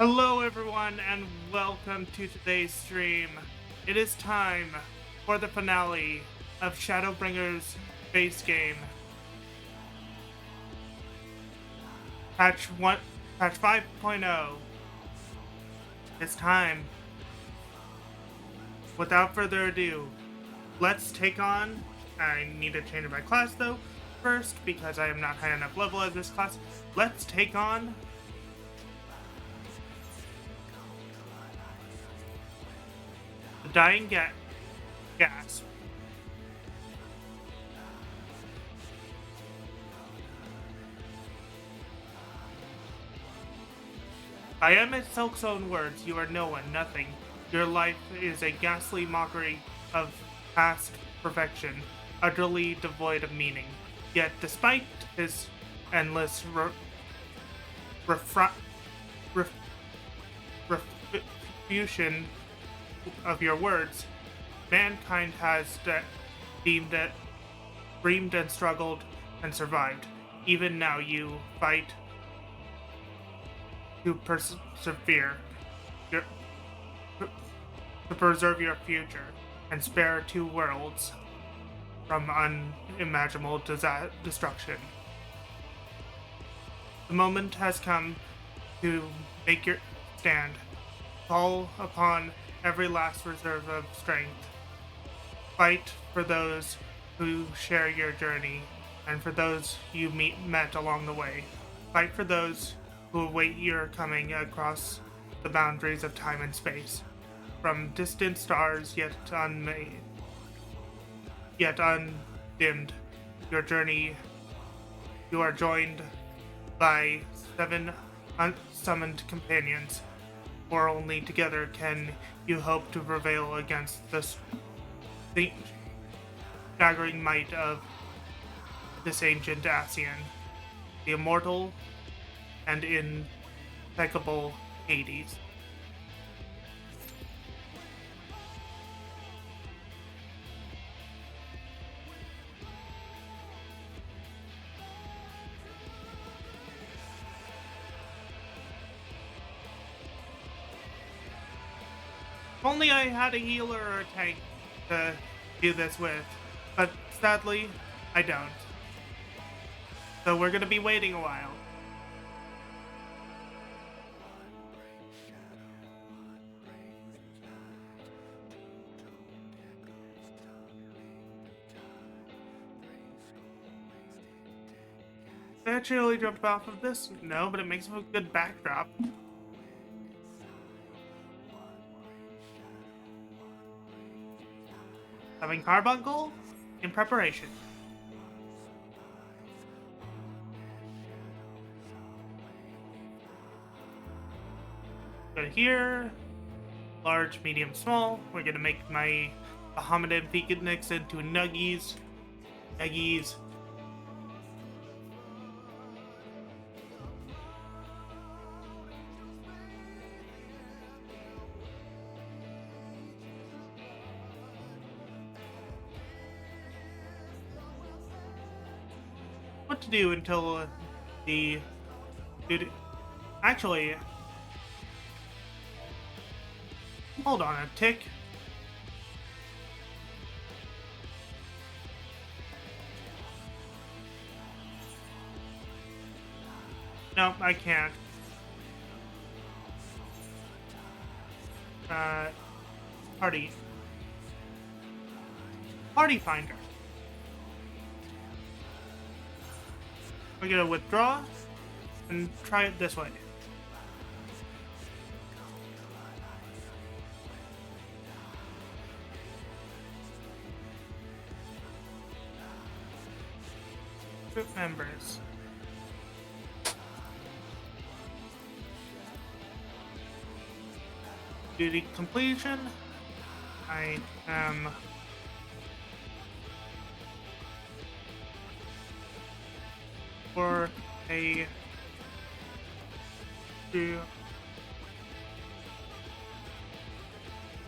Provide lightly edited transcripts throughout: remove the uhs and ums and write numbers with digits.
Hello everyone and welcome to today's stream. It is time for the finale of Shadowbringers base game. Patch 5.0. It's time. Without further ado, let's take on... I need to change my class though first because I am not high enough level as this class. Let's take on... the Dying Gasp. I am in Silk's own words, you are no one, nothing. Your life is a ghastly mockery of past perfection, utterly devoid of meaning. Yet, despite his endless refutation of your words, mankind has deemed it, dreamed and struggled and survived. Even now you fight to persevere, to preserve your future, and spare two worlds from unimaginable destruction. The moment has come to make your stand. Call upon every last reserve of strength. Fight for those who share your journey, and for those you met along the way. Fight for those who await your coming across the boundaries of time and space. From distant stars yet undimmed, your journey, you are joined by 7 unsummoned companions, for only together can you hope to prevail against the staggering might of this ancient Ascian, the immortal and impeccable Hades. If only I had a healer or a tank to do this with, but sadly, I don't. So we're gonna be waiting a while. Did I actually jump off of this? No, but it makes a good backdrop. Having carbuncle in preparation. Go to here. Large, medium, small. We're gonna make my Bahamut and Phoenix into nuggies. Nuggies. What to do until the dude. Actually, hold on a tick. No, I can't. Party finder. We're gonna withdraw and try it this way. Group members. Duty completion. I am for a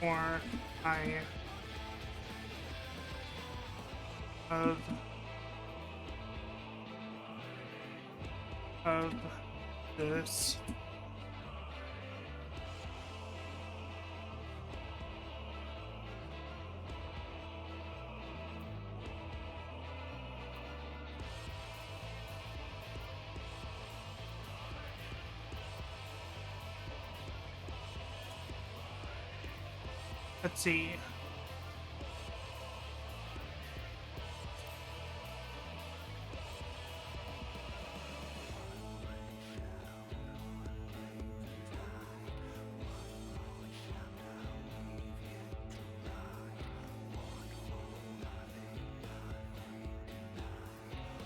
or I of this Let's see.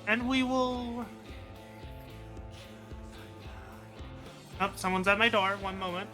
And we will... Oh, someone's at my door. One moment.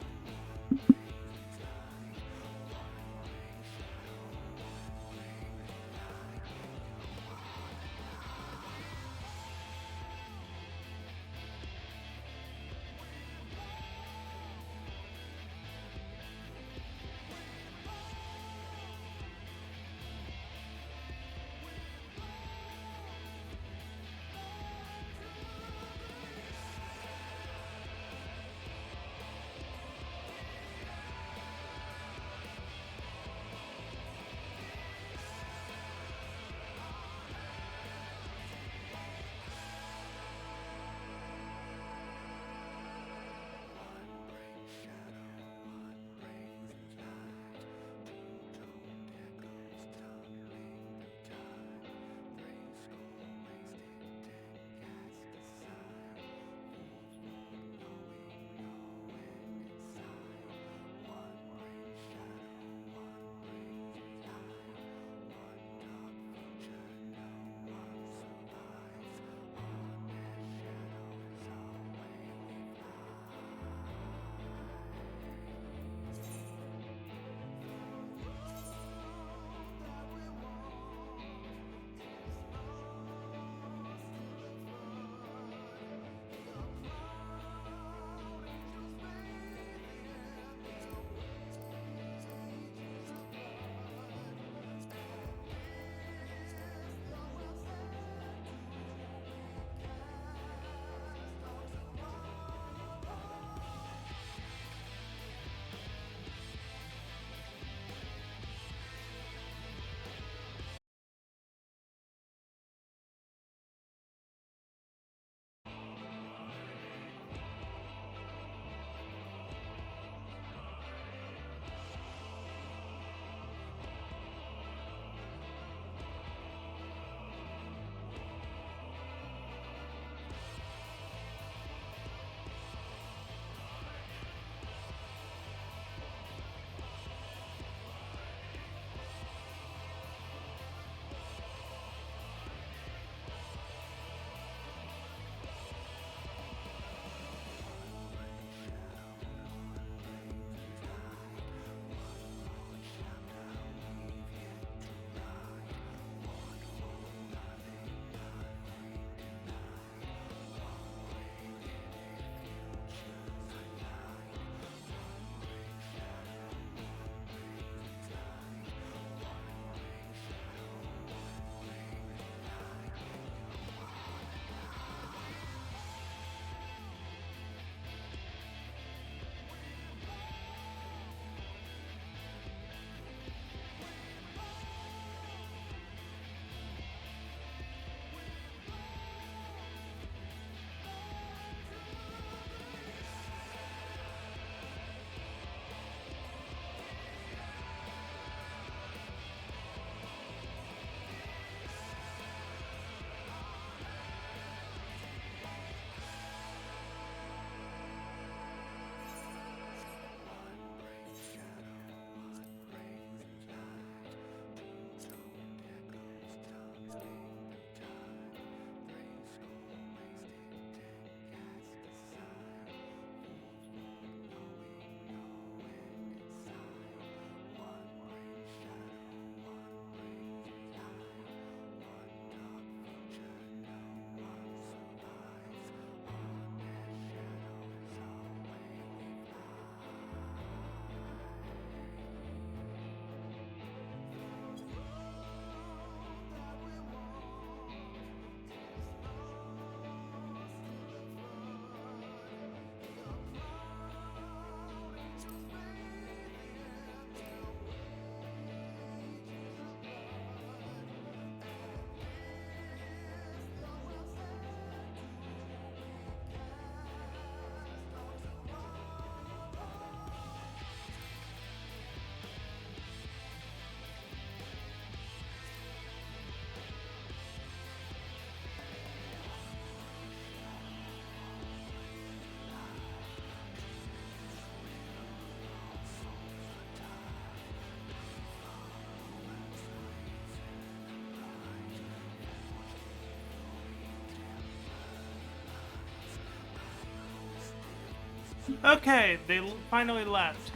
Okay, they finally left.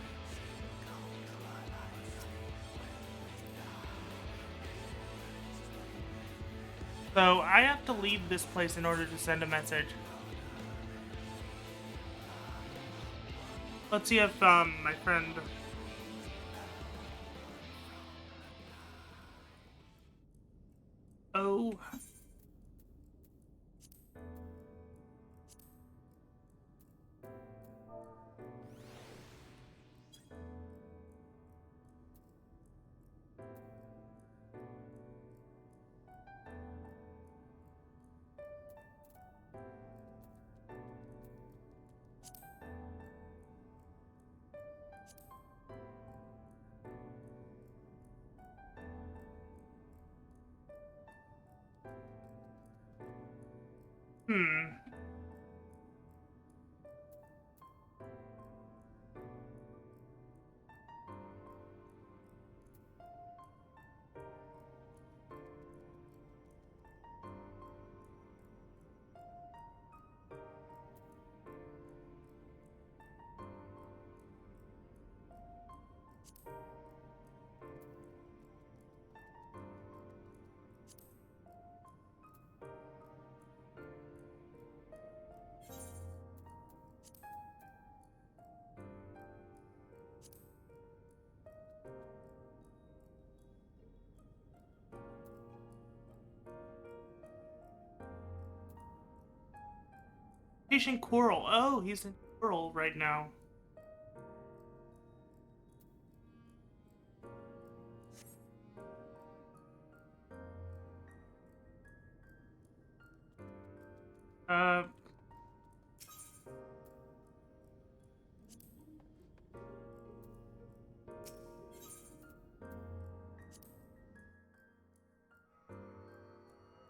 So I have to leave this place in order to send a message. Let's see if my friend. Oh. Hmm. Patient Coral. Oh, he's in Coral right now. Uh.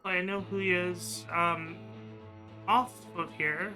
I know who he is. Off of here.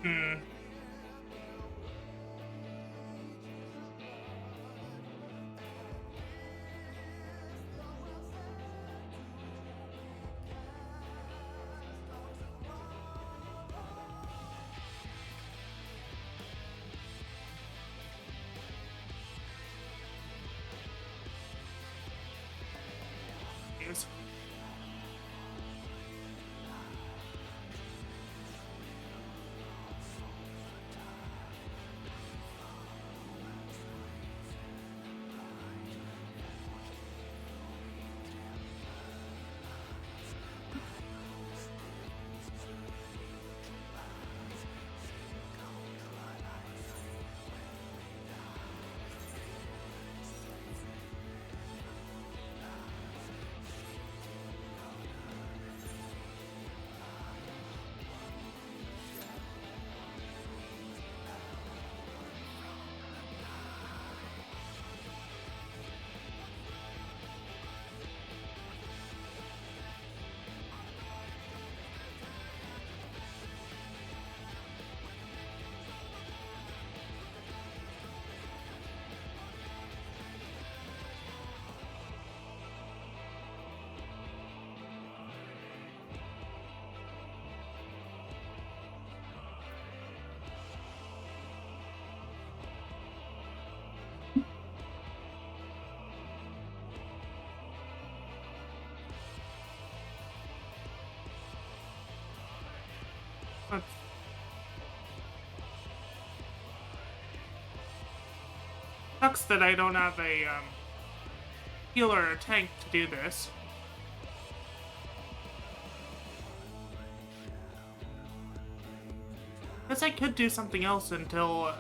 Hmm. Yes. That sucks that I don't have a healer or tank to do this. guess I could do something else until,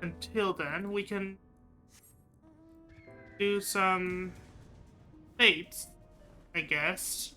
until then, we can do some fates, I guess.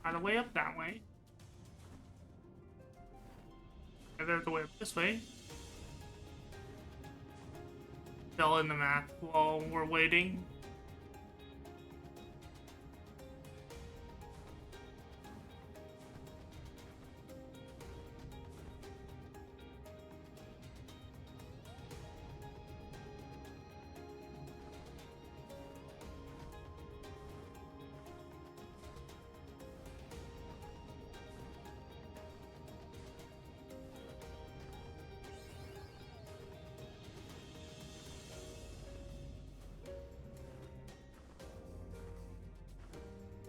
On the way up that way. And there's the way up this way. Fill in the map while we're waiting.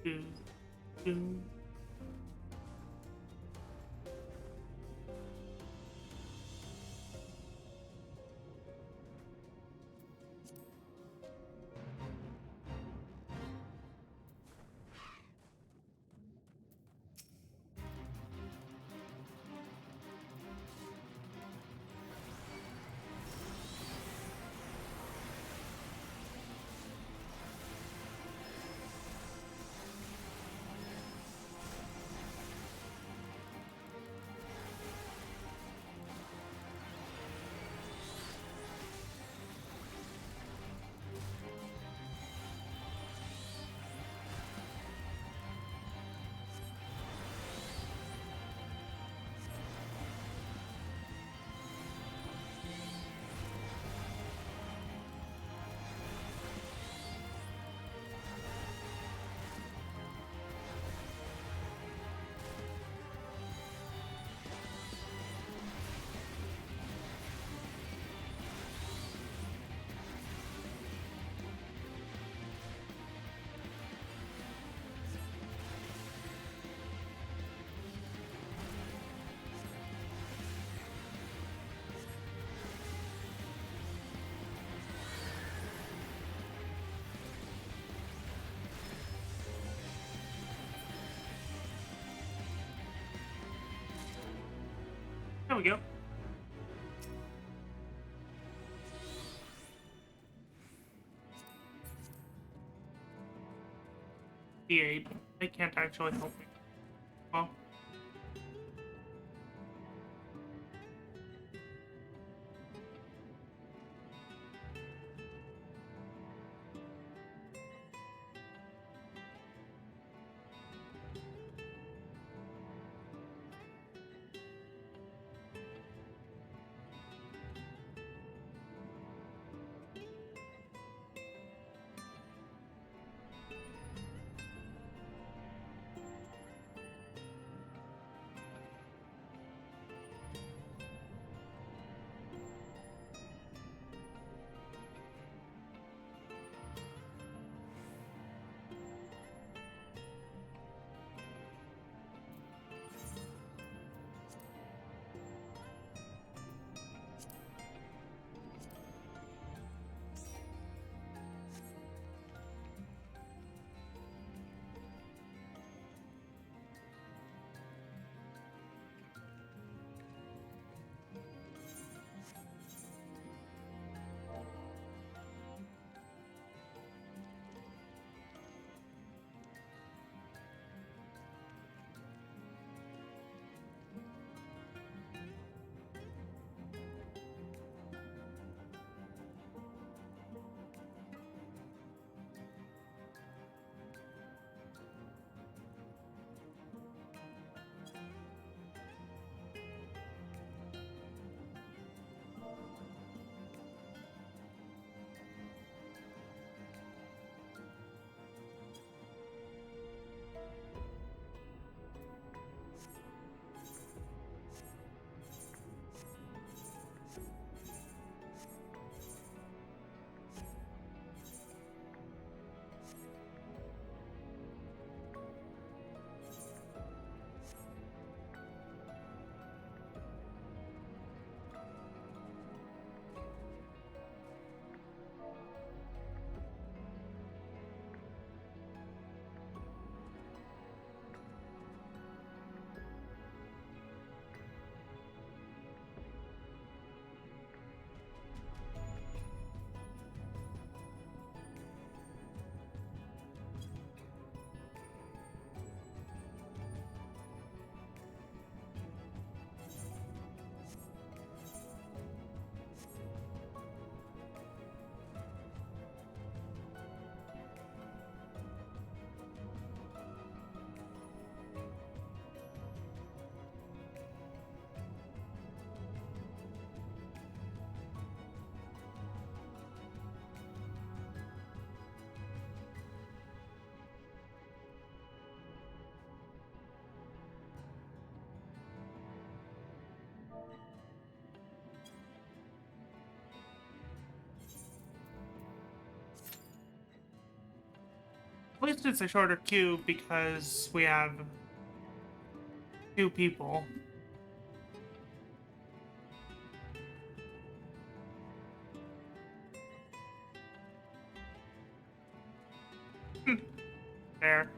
Do, do. There we go. D8. They can't actually help me. Well. At least it's a shorter queue because we have 2 people. There.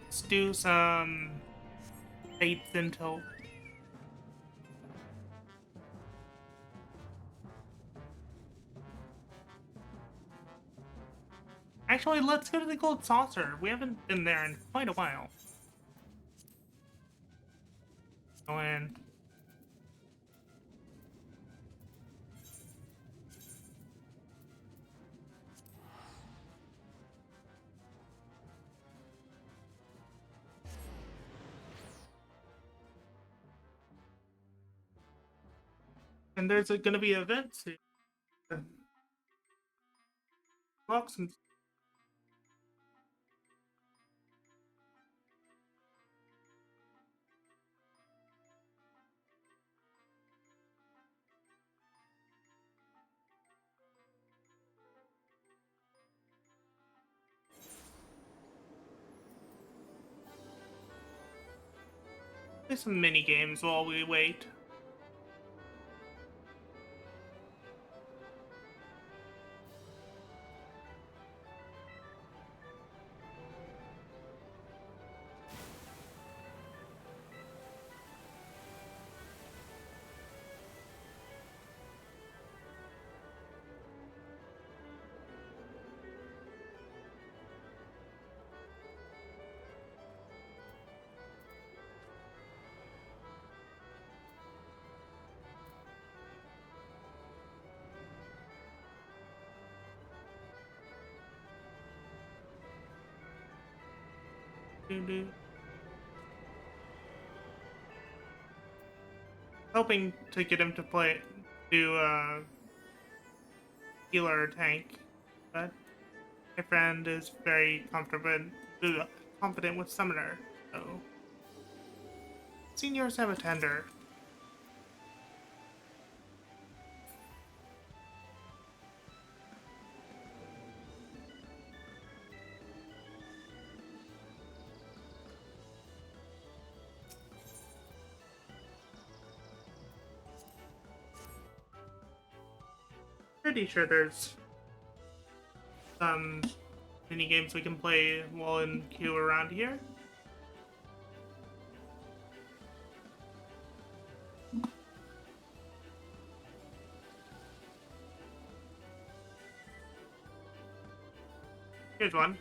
Let's do some fates until. Actually, let's go to the Gold Saucer. We haven't been there in quite a while. Go in. And there's going to be an event soon. Lock some. Play some mini games while we wait. Do. Hoping to get him to do healer or tank, but my friend is very confident with summoner. So seniors have a tender. Pretty sure there's some mini games we can play while in queue around here. Here's one.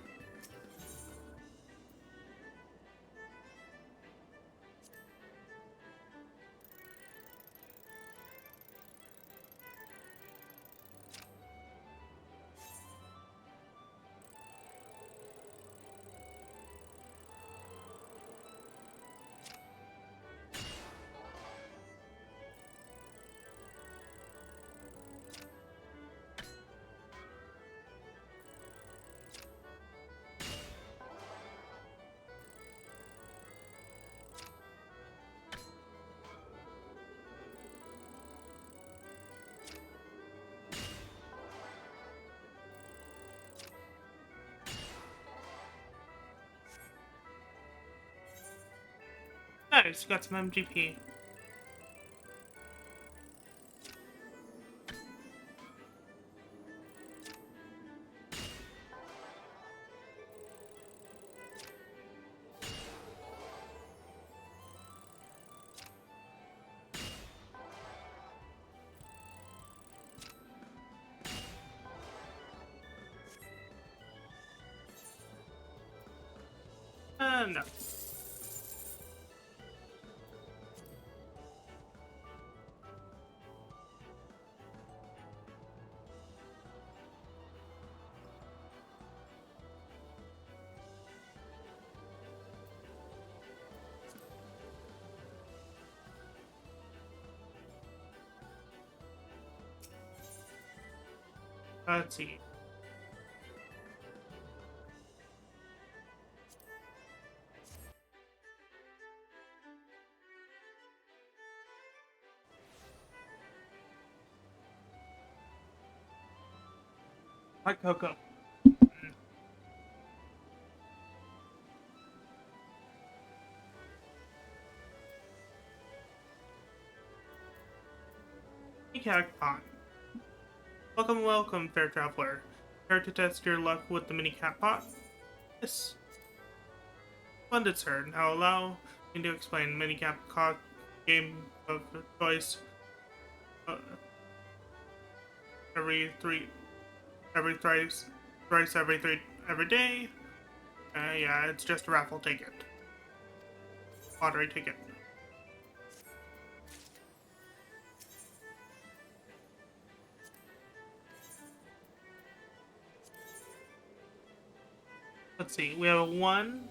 Nice, got some MGP. No. Let's see. Hot cocoa. Cat. Welcome, welcome, fair traveler. Care to test your luck with the mini cat pot? Yes. Splendid, sir. Now allow me to explain. Mini cat pot game of choice. Uh, every every day. Yeah, it's just a raffle ticket. Lottery ticket. Let's see, we have a 1.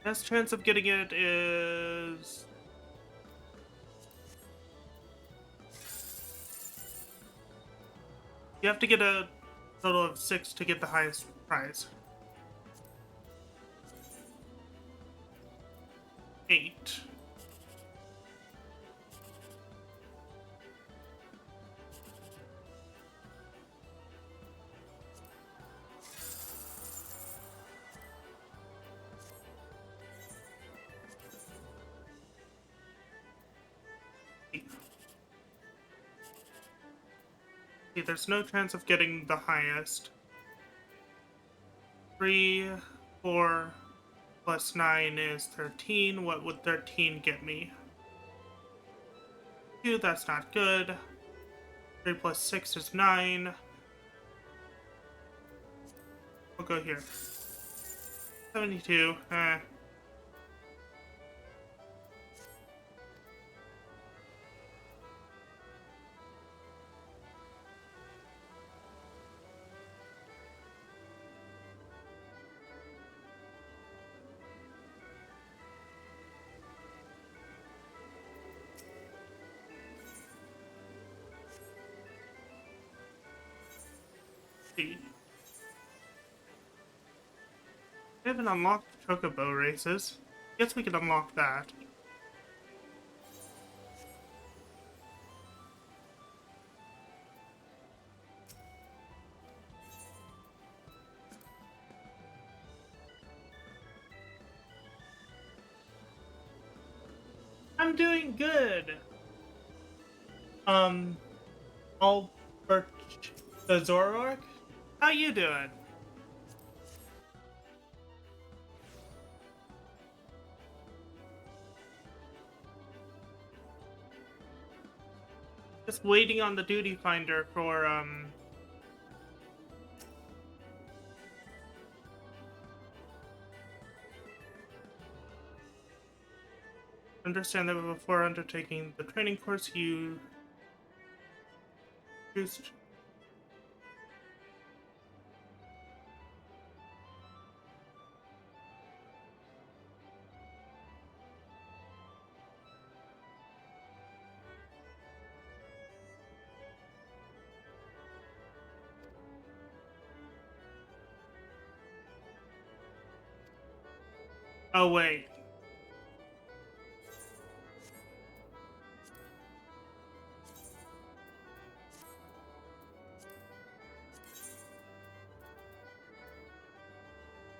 Best chance of getting it is... You have to get a total of 6 to get the highest prize. 8. See, there's no chance of getting the highest. 3, 4, plus 9 is 13. What would 13 get me? 2, that's not good. 3 plus 6 is 9. We'll go here. 72. See. We haven't unlocked chocobo races. Guess we could unlock that. I'm doing good. Albert the Zoroark? How you doing? Just waiting on the duty finder for, understand that before undertaking the training course, you used. Oh, wait.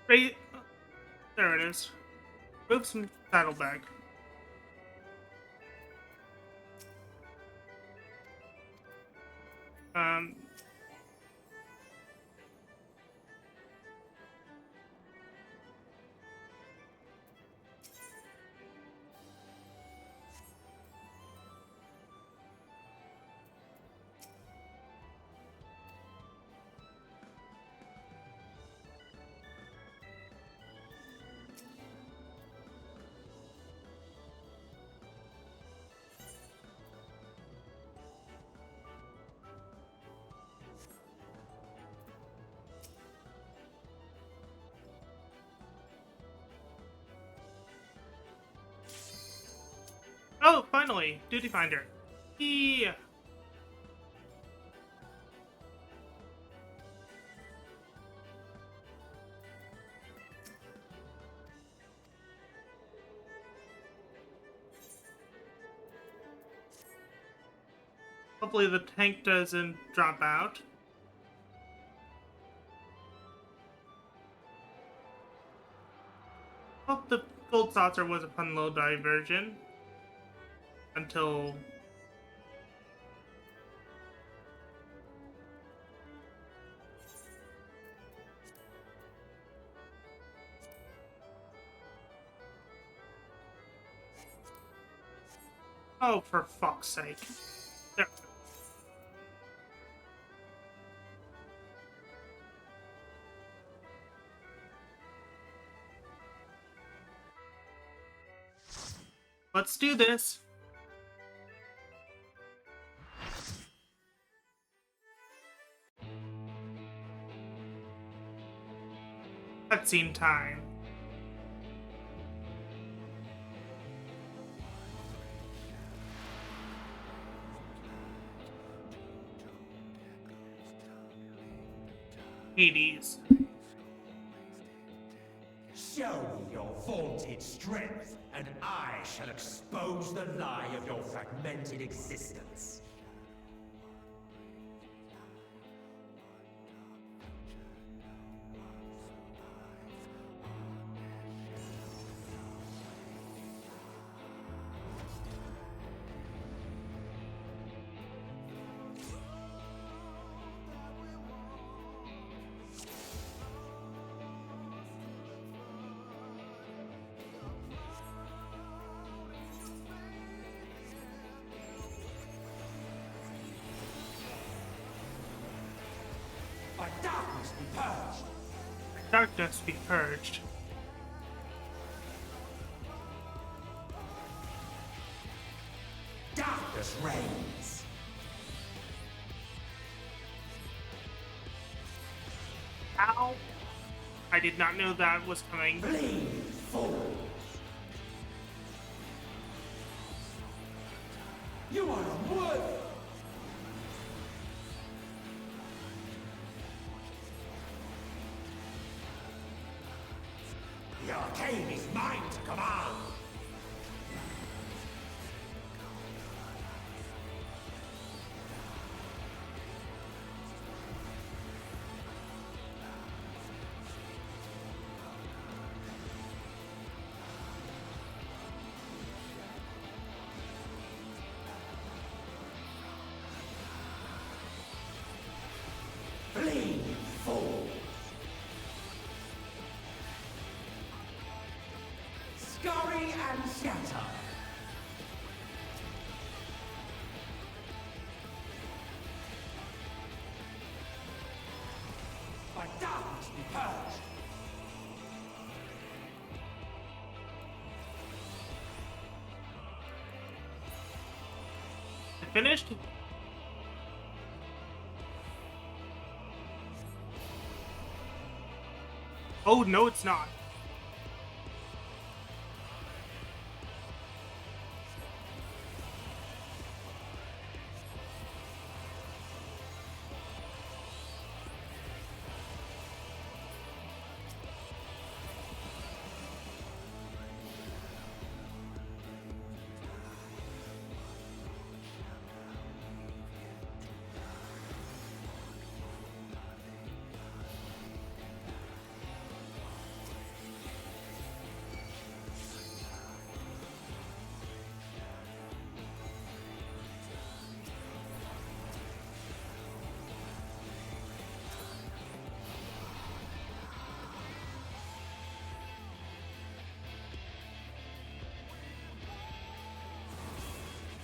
Wait. There it is. Move some saddlebag. Um. Oh, finally! Duty finder. Yeah. Hopefully the tank doesn't drop out. Hope the gold saucer was a fun little diversion. Until... Oh, for fuck's sake. There. Let's do this. Cutscene time. Hades. Show me your vaunted strength, and I shall expose the lie of your fragmented existence. By darkness be purged! Darkness be purged. Darkness reigns! Ow! I did not know that was coming. Bleed fools! You are unworthy! game is mine to command! Flee, fools! Scurry and scatter! My darkness be purged! Finished? Oh, no, it's not.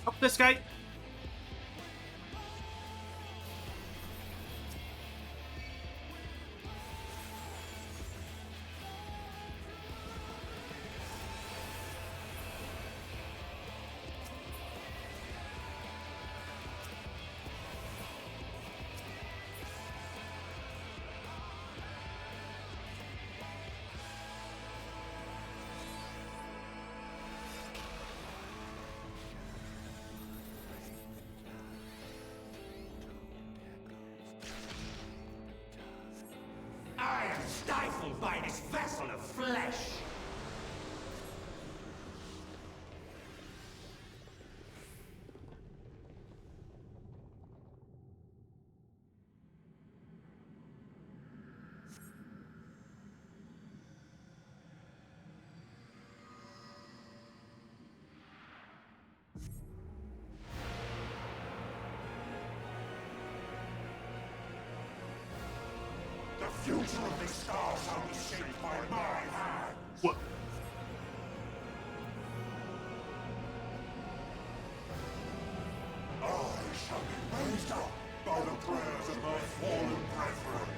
Up this guy. I am stifled by this vessel of flesh! The future of this star shall be shaped by my hand! What? I shall be raised up by the prayers of my fallen brethren.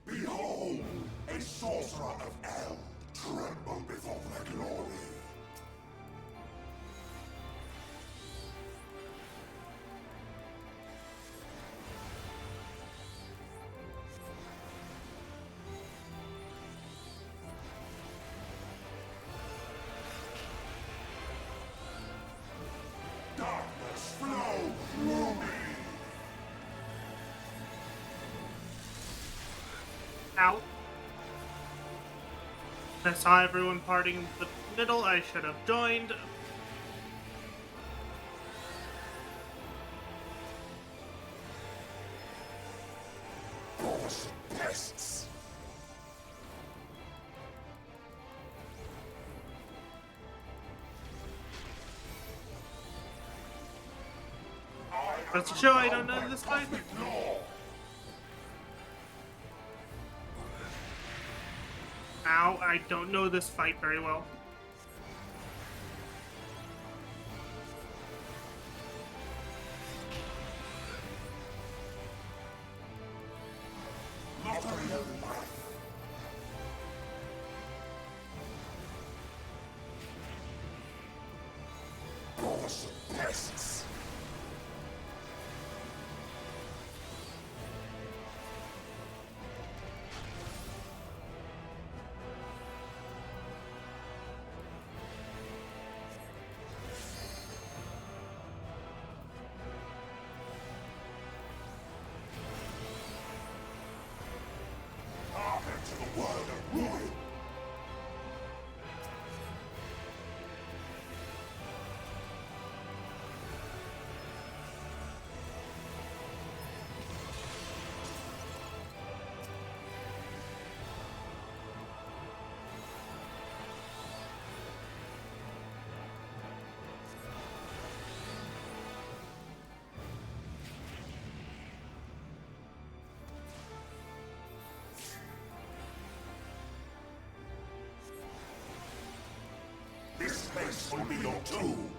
Behold, a sorcerer of El tremble before their glory. Darkness flow through me! Out. I saw everyone parting in the middle. I should have joined. Boars and pests! Rest assured, I don't know this fight. Ow, I don't know this fight very well. Mockery of life! Boars and pests! This place will be your tomb.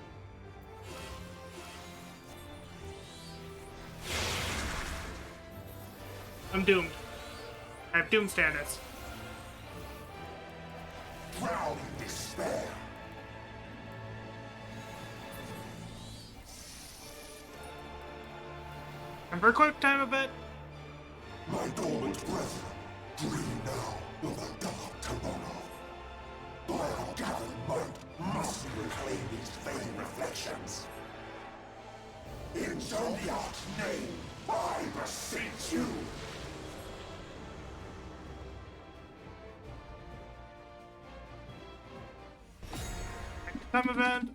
I'm doomed. I have doom status. Drown in despair. And for a quick time of it, My dormant brethren, dream now of a dark tomorrow. By our gathered might, must we reclaim these vain reflections. In Zodiac's name, I beseech you. time event.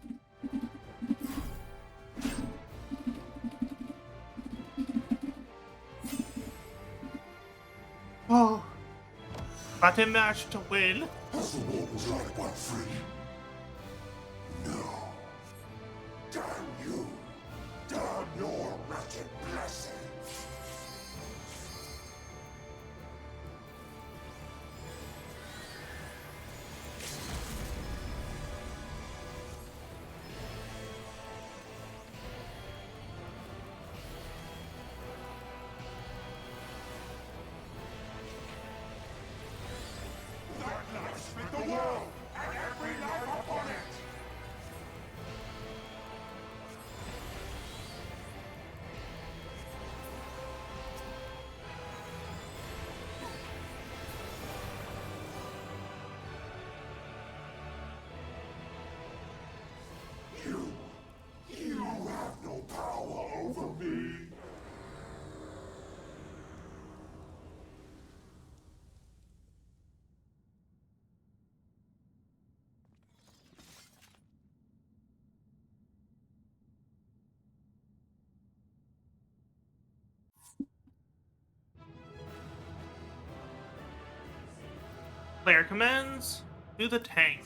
Oh. Button match to win. Has the Warden's light won free? No. Damn you. Damn your wretched blessing. You have no power over me. Player commands to the tank.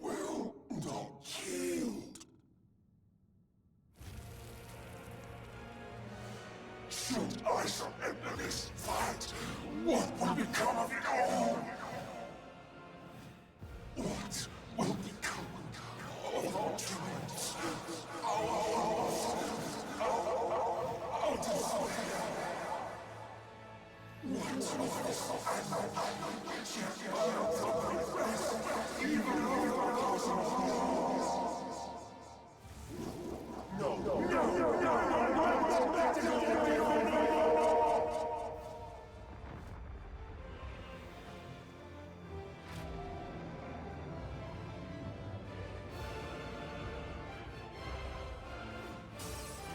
Will not yield. Should I surrender this fight, what will become of it all? What will become of our triumphs? Our desire?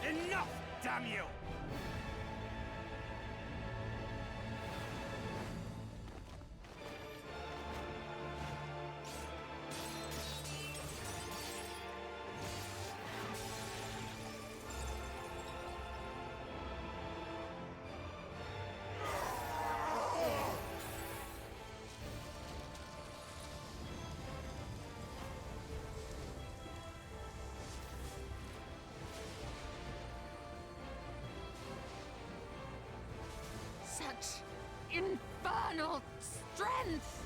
Enough, damn you! Such infernal strength!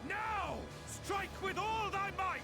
Now! Strike with all thy might!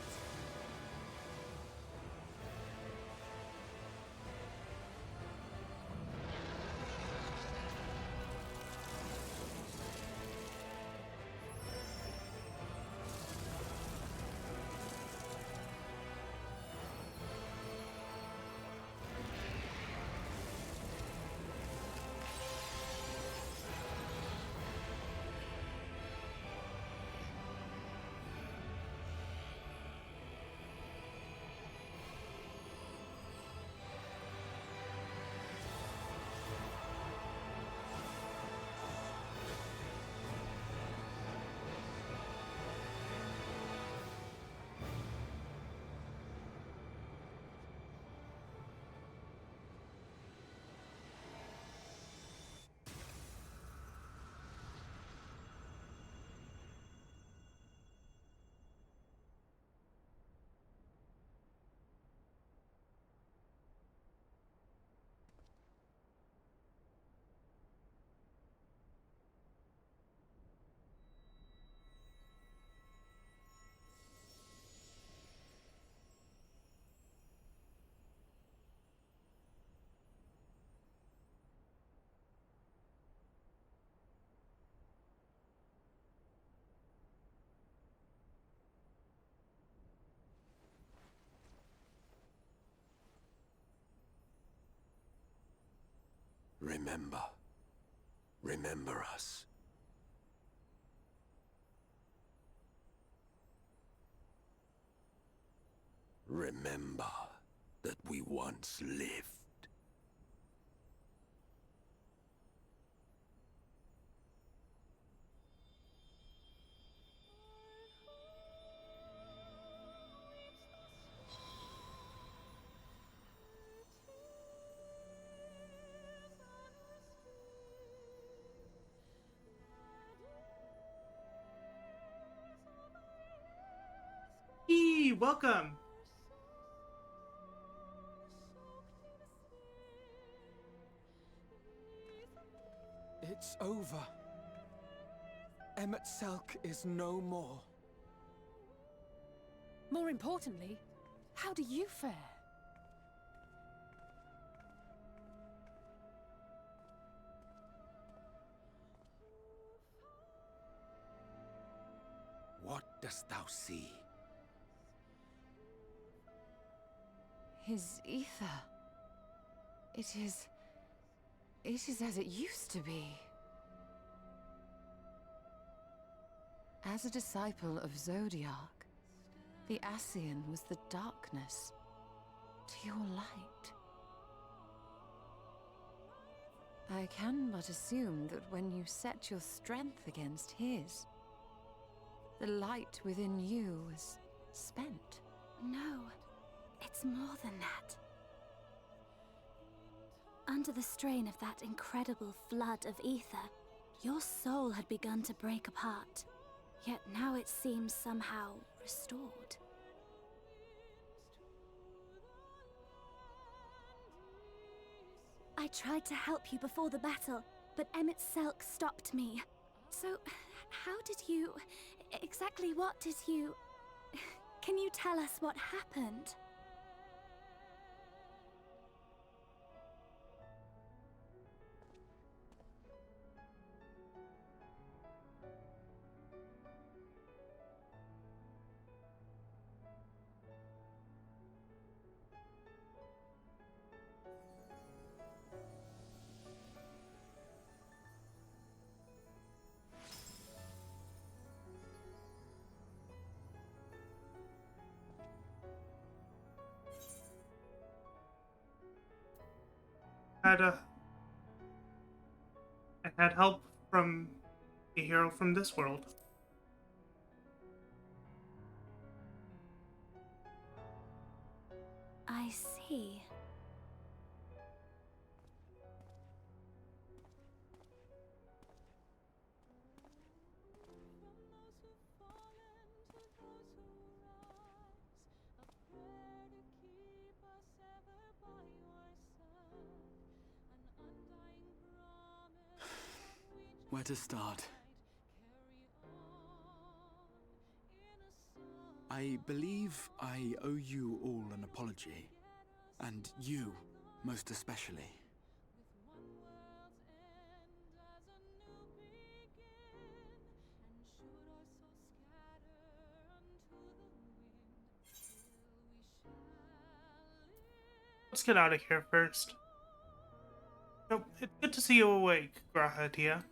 Remember. Remember us. Remember that we once lived. Hey, welcome. It's over. Selk is no more. More importantly, how do you fare? What dost thou see? His ether. It is as it used to be. As a disciple of Zodiac, the Ascian was the darkness to your light. I can but assume that when you set your strength against his, the light within you was spent. No, it's more than that. Under the strain of that incredible flood of ether, your soul had begun to break apart. Yet now it seems somehow restored. I tried to help you before the battle, but Selk stopped me. So, how did you... exactly what did you... Can you tell us what happened? I had help from a hero from this world. I see. Where to start? I believe I owe you all an apology. And you, most especially. Let's get out of here first. Nope, it's good to see you awake, Grahatia.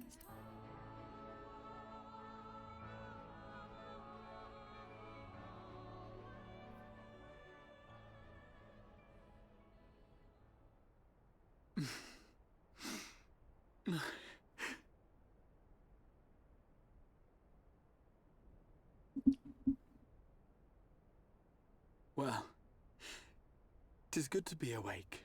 Well, 'tis good to be awake.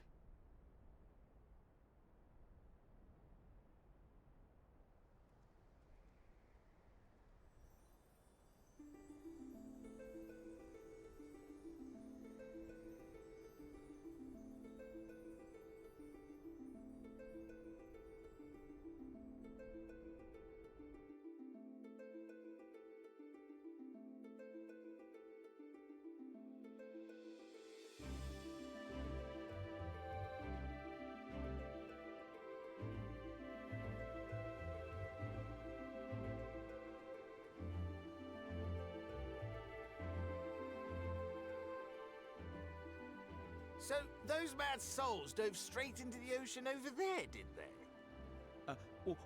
So, those mad souls dove straight into the ocean over there, did they?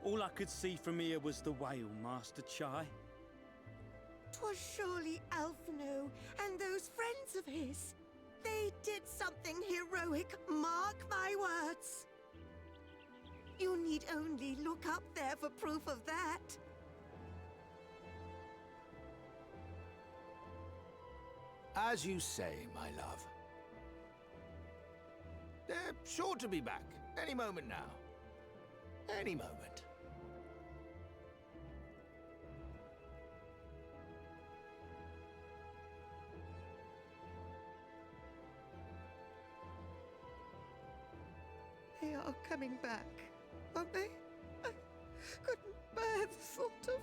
All I could see from here was the whale, Master Chai. 'Twas surely Alphino and those friends of his. They did something heroic, mark my words. You need only look up there for proof of that. As you say, my love. They're sure to be back any moment now. Any moment. They are coming back, aren't they? I couldn't bear the thought of...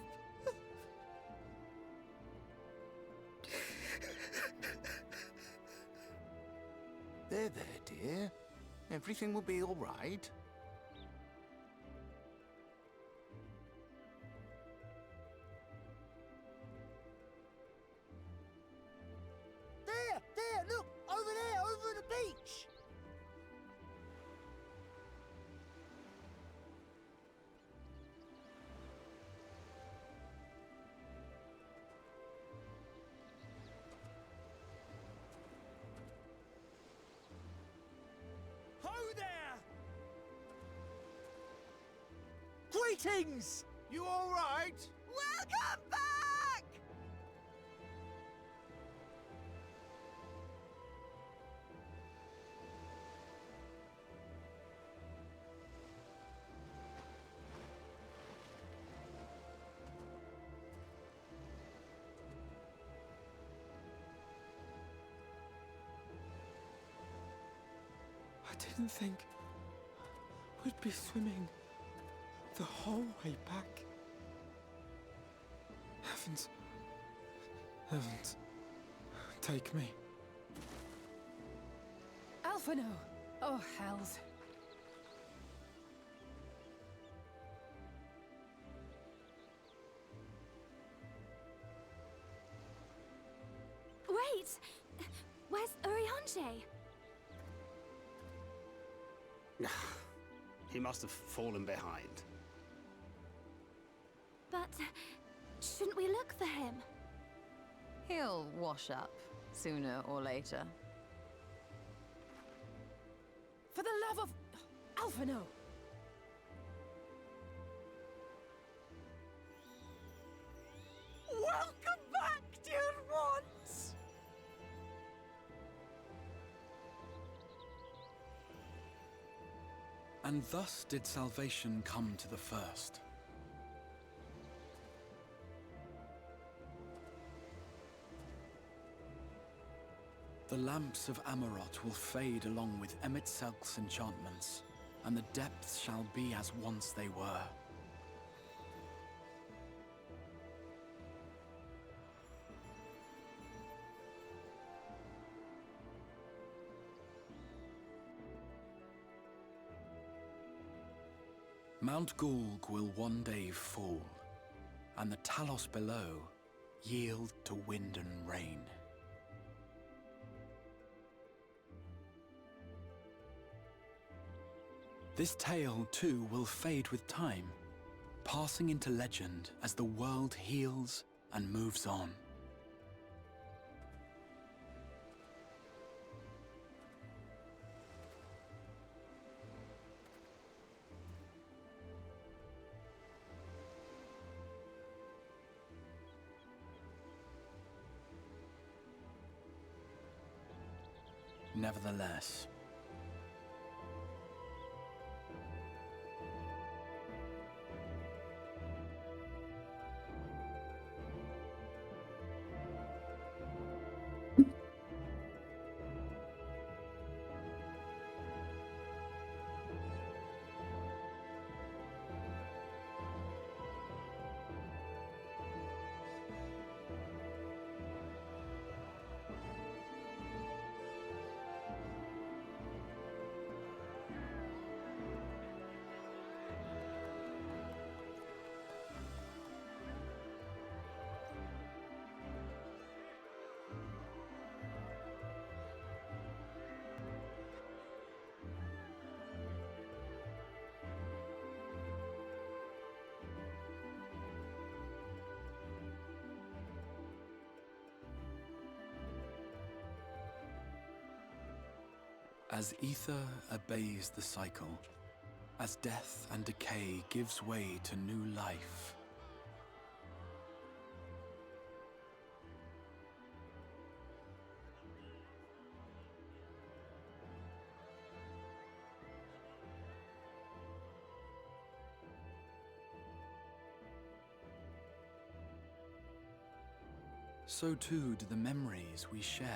There, dear. Everything will be all right. There, look! Over there, over the beach! Ho there! Greetings! You all right? Welcome back! I didn't think we'd be swimming the whole way back. Heavens, take me. Alphino! Oh, hells. Wait! Where's Urianger? He must have fallen behind. But shouldn't we look for him? He'll wash up, sooner or later. For the love of... Alphino! Welcome back, dear ones! And thus did salvation come to the first. The lamps of Amarot will fade along with Ffxiv's enchantments, and the depths shall be as once they were. Mount Gulg will one day fall, and the Talos below yield to wind and rain. This tale, too, will fade with time, passing into legend as the world heals and moves on. Nevertheless, As ether obeys the cycle, as death and decay gives way to new life, so too do the memories we share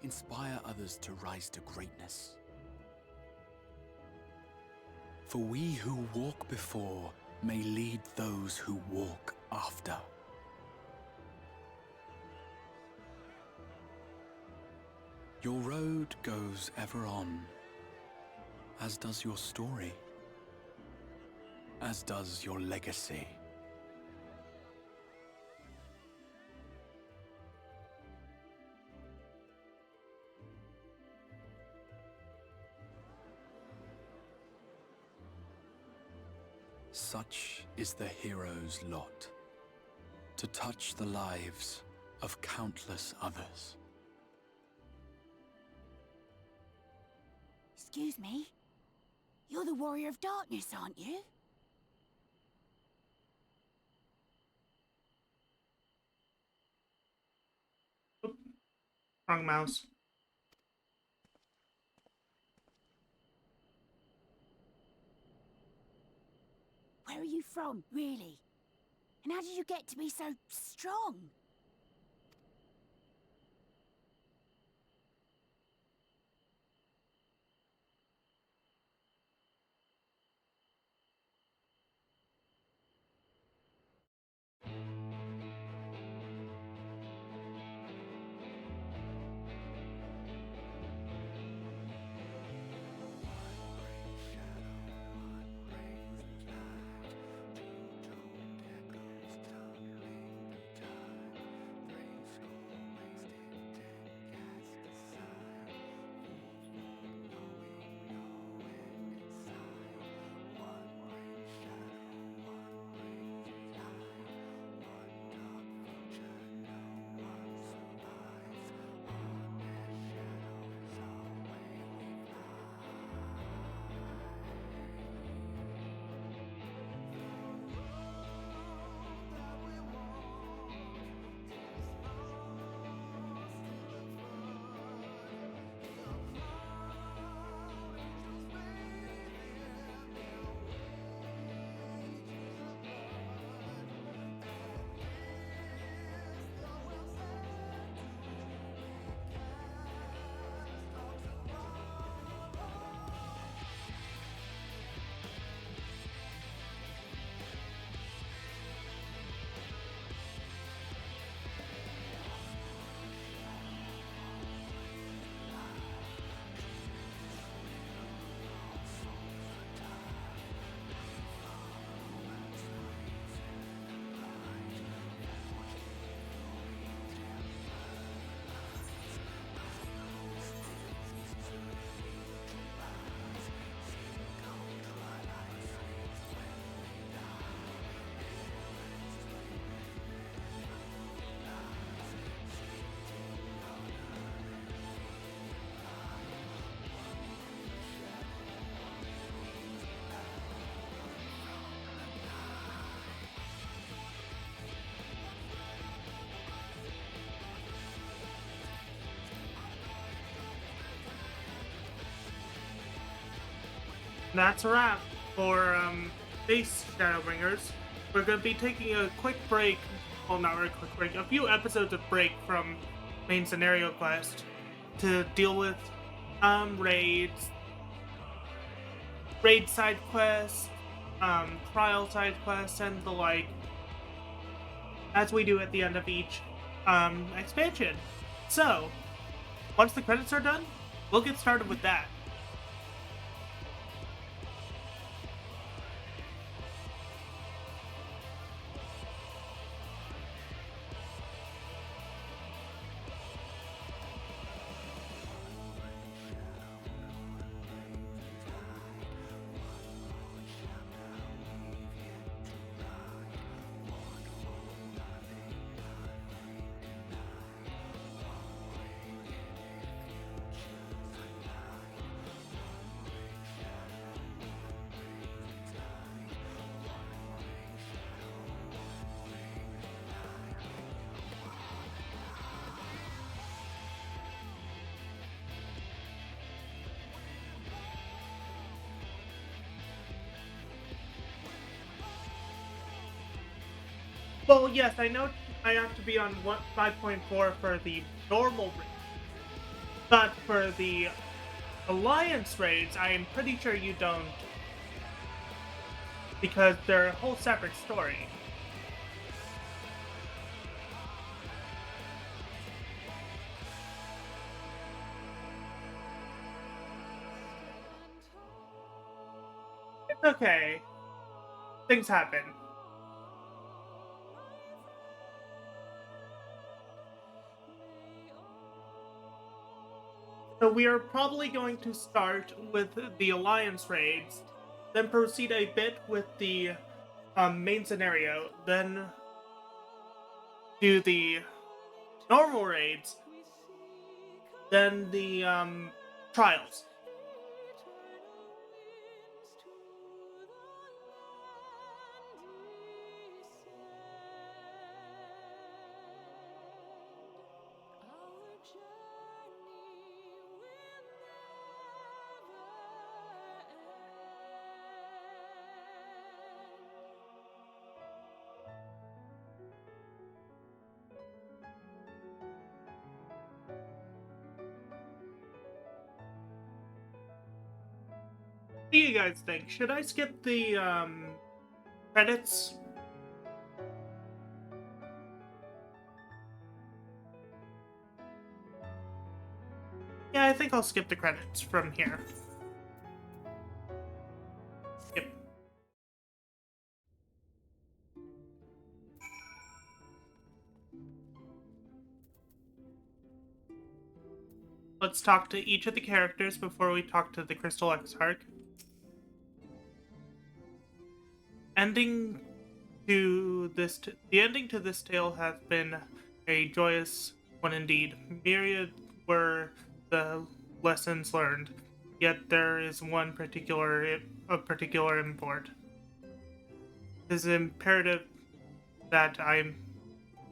inspire others to rise to greatness. For we who walk before may lead those who walk after. Your road goes ever on, as does your story, as does your legacy. Such is the hero's lot, to touch the lives of countless others. Excuse me? You're the Warrior of Darkness, aren't you? Wrong mouse. Where are you from, really? And how did you get to be so strong? That's a wrap for base Shadowbringers. We're going to be taking a quick break, well, not really quick break, a few episodes of break from main scenario quest to deal with raids, raid side quests, trial side quests, and the like, as we do at the end of each expansion. So, once the credits are done, we'll get started with that. Well, yes, I know I have to be on 5.4 for the normal raid, but for the Alliance raids, I am pretty sure you don't, because they're a whole separate story. It's okay. Things happen. So we are probably going to start with the Alliance raids, then proceed a bit with the main scenario, then do the normal raids, then the trials. What do you guys think? Should I skip the credits? Yeah, I think I'll skip the credits from here. Skip. Let's talk to each of the characters before we talk to the Crystal Exarch. The ending to this tale has been a joyous one indeed. Myriad were the lessons learned, yet there is one of particular import. It is imperative that I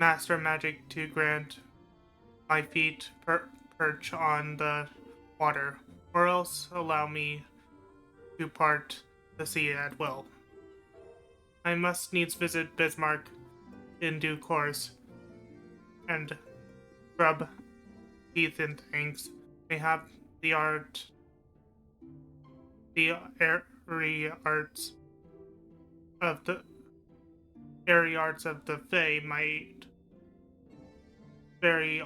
master magic to grant my feet perch on the water, or else allow me to part the sea at will. I must needs visit Bismarck in due course, and rub teeth in thanks. Mayhap the of the airy arts of the Fae might very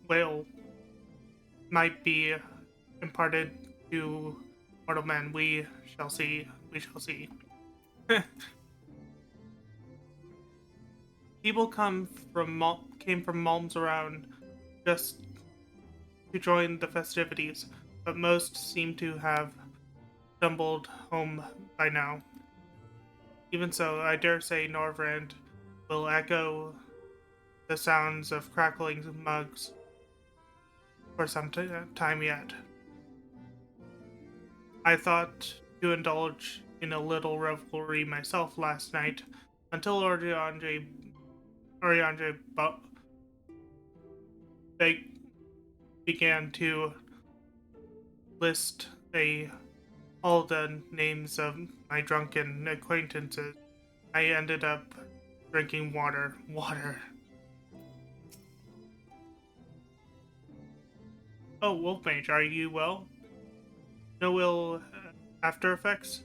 well might be imparted to mortal men. We shall see. We shall see. People came from malms around just to join the festivities, but most seem to have stumbled home by now. Even so, I dare say Norvrand will echo the sounds of crackling mugs for some time yet. I thought to indulge in a little revelry myself last night until Oriandre began to list all the names of my drunken acquaintances. I ended up drinking water. Oh, Wolfmage, are you well? No ill after effects?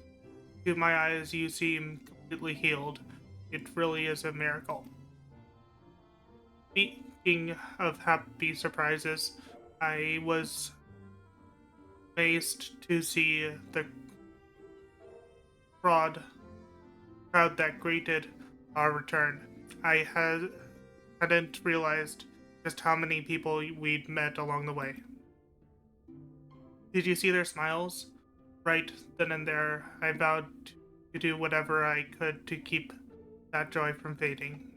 To my eyes, you seem completely healed. It really is a miracle. Speaking of happy surprises, I was amazed to see the crowd that greeted our return. I hadn't realized just how many people we'd met along the way. Did you see their smiles? Right then and there, I vowed to do whatever I could to keep that joy from fading.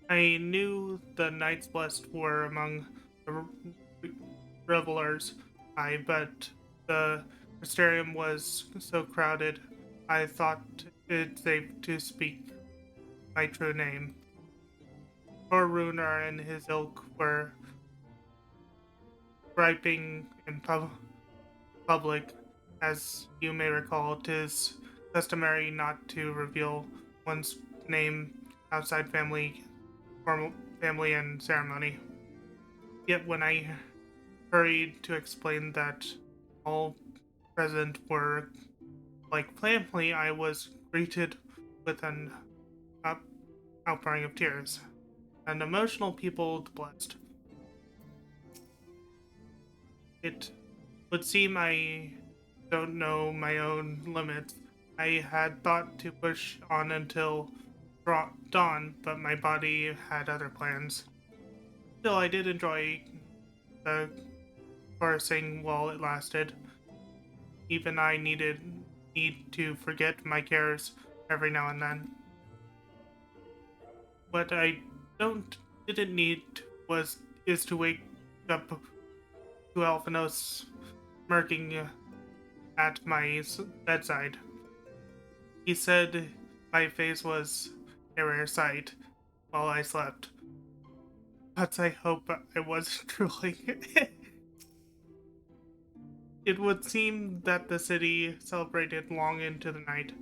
I knew the Knights Blessed were among the revelers, but the Mysterium was so crowded, I thought it safe to speak my true name. Poor Runar and his ilk were griping in public. As you may recall, 'tis customary not to reveal one's name outside formal family and ceremony. Yet when I hurried to explain that all present were like family, I was greeted with an outpouring of tears. An emotional people blessed. It would seem I don't know my own limits. I had thought to push on until dawn, but my body had other plans. Still, I did enjoy the chorusing while it lasted. Even I need to forget my cares every now and then. What I didn't need is to wake up to Alphanos smirking at my bedside. He said my face was a rare sight while I slept. But I hope I wasn't drooling. It would seem that the city celebrated long into the night.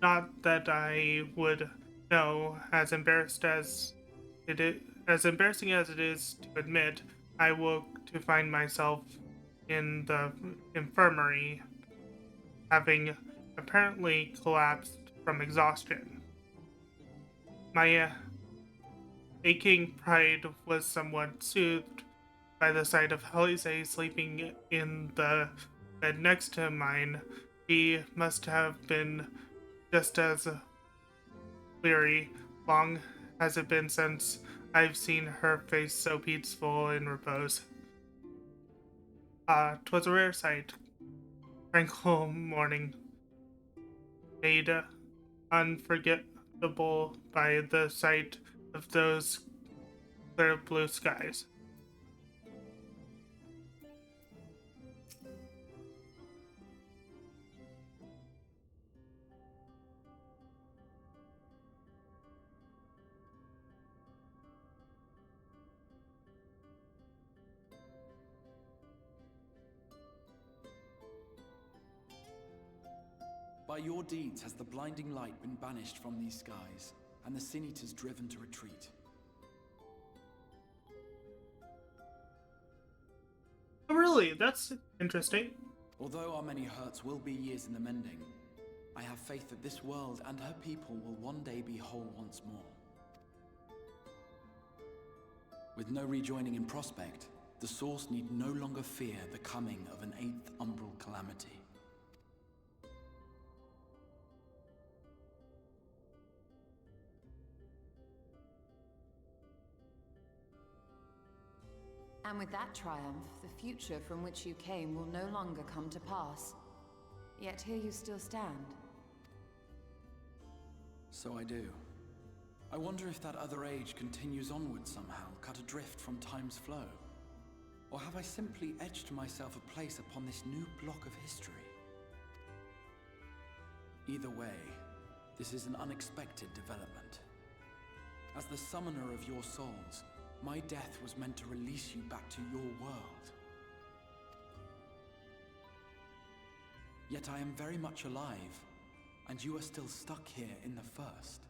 Not that I would know, as embarrassing as it is to admit, I woke to find myself in the infirmary, having apparently collapsed from exhaustion. My aching pride was somewhat soothed by the sight of Ffxiv sleeping in the bed next to mine. She must have been just as weary. Long has it been since I've seen her face so peaceful in repose. 'Twas a rare sight. Tranquil morning, made unforgettable by the sight of those clear blue skies. By your deeds has the blinding light been banished from these skies, and the Sin Eaters driven to retreat. Oh, really? That's interesting. Although our many hurts will be years in the mending, I have faith that this world and her people will one day be whole once more. With no rejoining in prospect, the Source need no longer fear the coming of an 8th umbral calamity. And with that triumph, the future from which you came will no longer come to pass. Yet here you still stand. So I do. I wonder if that other age continues onward somehow, cut adrift from time's flow. Or have I simply etched myself a place upon this new block of history? Either way, this is an unexpected development. As the summoner of your souls, my death was meant to release you back to your world. Yet I am very much alive, and you are still stuck here in the First.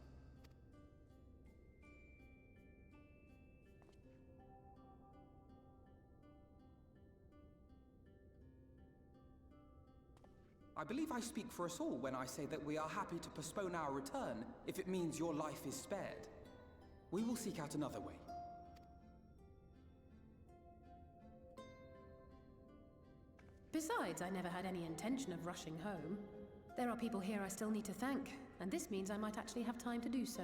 I believe I speak for us all when I say that we are happy to postpone our return if it means your life is spared. We will seek out another way. Besides, I never had any intention of rushing home. There are people here I still need to thank, and this means I might actually have time to do so.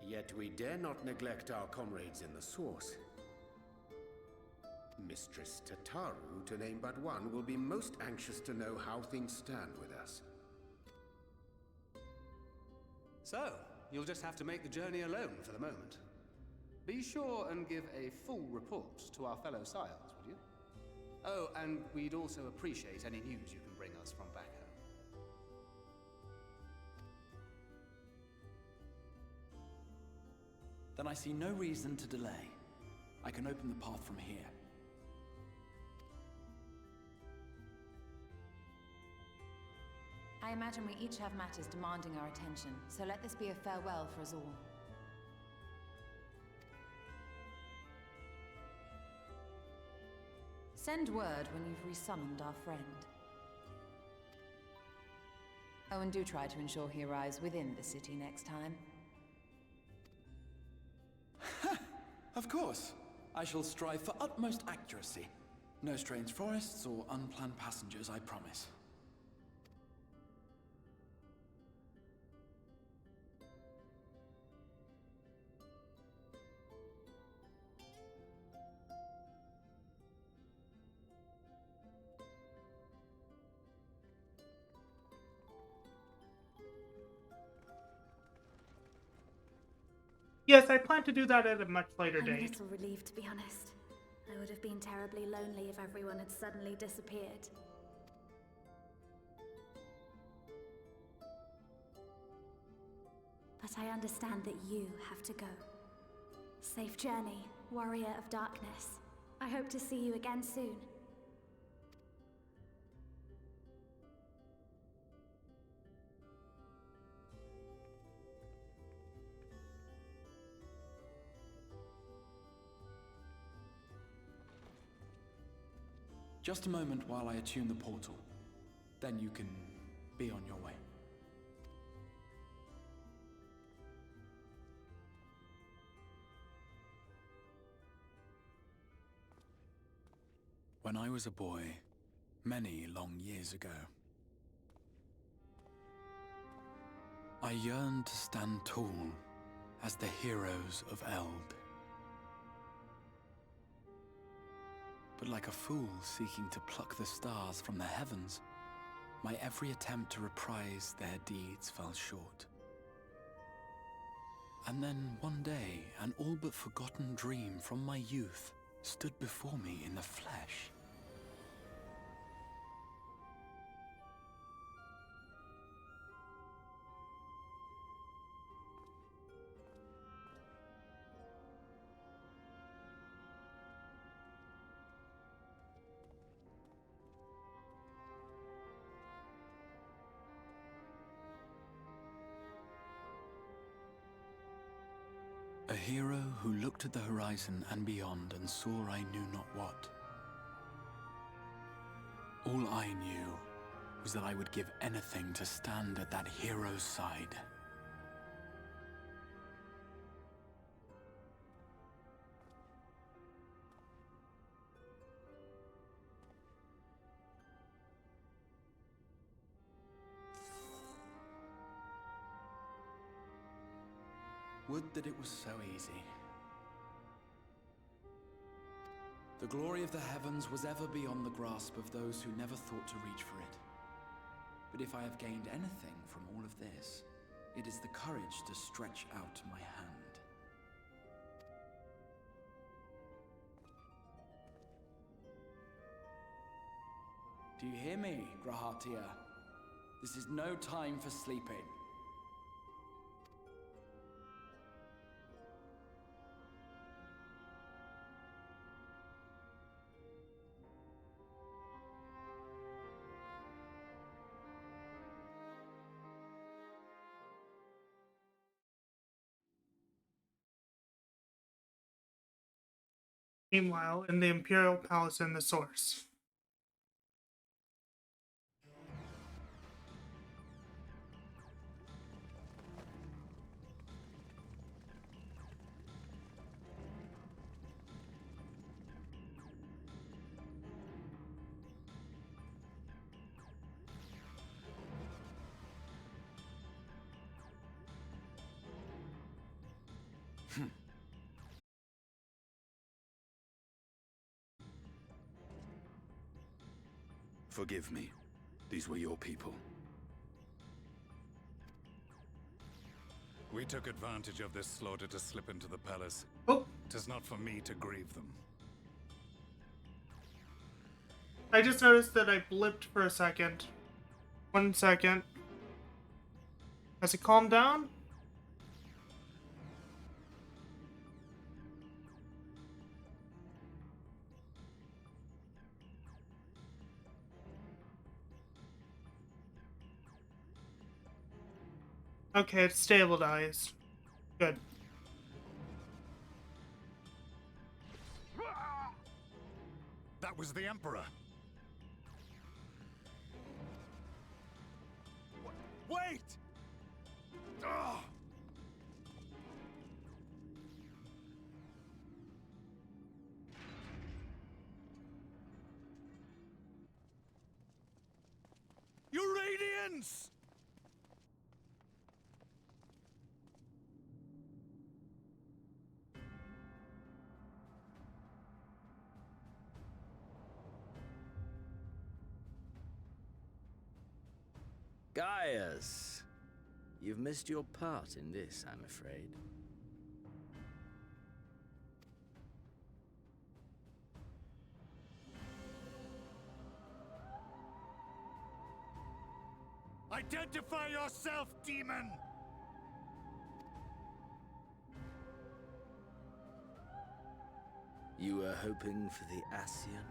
Yet we dare not neglect our comrades in the Source. Mistress Tataru, to name but one, will be most anxious to know how things stand with us. So, you'll just have to make the journey alone for the moment. Be sure and give a full report to our fellow sires, would you? Oh, and we'd also appreciate any news you can bring us from back home. Then I see no reason to delay. I can open the path from here. I imagine we each have matters demanding our attention, so let this be a farewell for us all. Send word when you've resummoned our friend. Oh, and do try to ensure he arrives within the city next time. Of course. I shall strive for utmost accuracy. No strange forests or unplanned passengers, I promise. Yes, I plan to do that at a much later I'm date. a little relieved, to be honest. I would have been terribly lonely if everyone had suddenly disappeared. But I understand that you have to go. Safe journey, warrior of darkness. I hope to see you again soon. Just a moment while I attune the portal. Then you can be on your way. When I was a boy, many long years ago, I yearned to stand tall as the heroes of Eld. But like a fool seeking to pluck the stars from the heavens, my every attempt to reprise their deeds fell short. And then one day, an all but forgotten dream from my youth stood before me in the flesh. A hero who looked at the horizon and beyond and saw I knew not what. All I knew was that I would give anything to stand at that hero's side. Would that it was so easy. The glory of the heavens was ever beyond the grasp of those who never thought to reach for it. But if I have gained anything from all of this, it is the courage to stretch out my hand. Do you hear me, Grahatia? This is no time for sleeping. Meanwhile, in the Imperial Palace in the Source. Forgive me. These were your people. We took advantage of this slaughter to slip into the palace. Oh. 'Tis not for me to grieve them. I just noticed that I blipped for a second. 1 second. Has it calmed down? Okay, it's stabilized. Good. That was the Emperor. Wait! Ugh. Uranians! Gaius, you've missed your part in this, I'm afraid. Identify yourself, demon! You were hoping for the Ascian?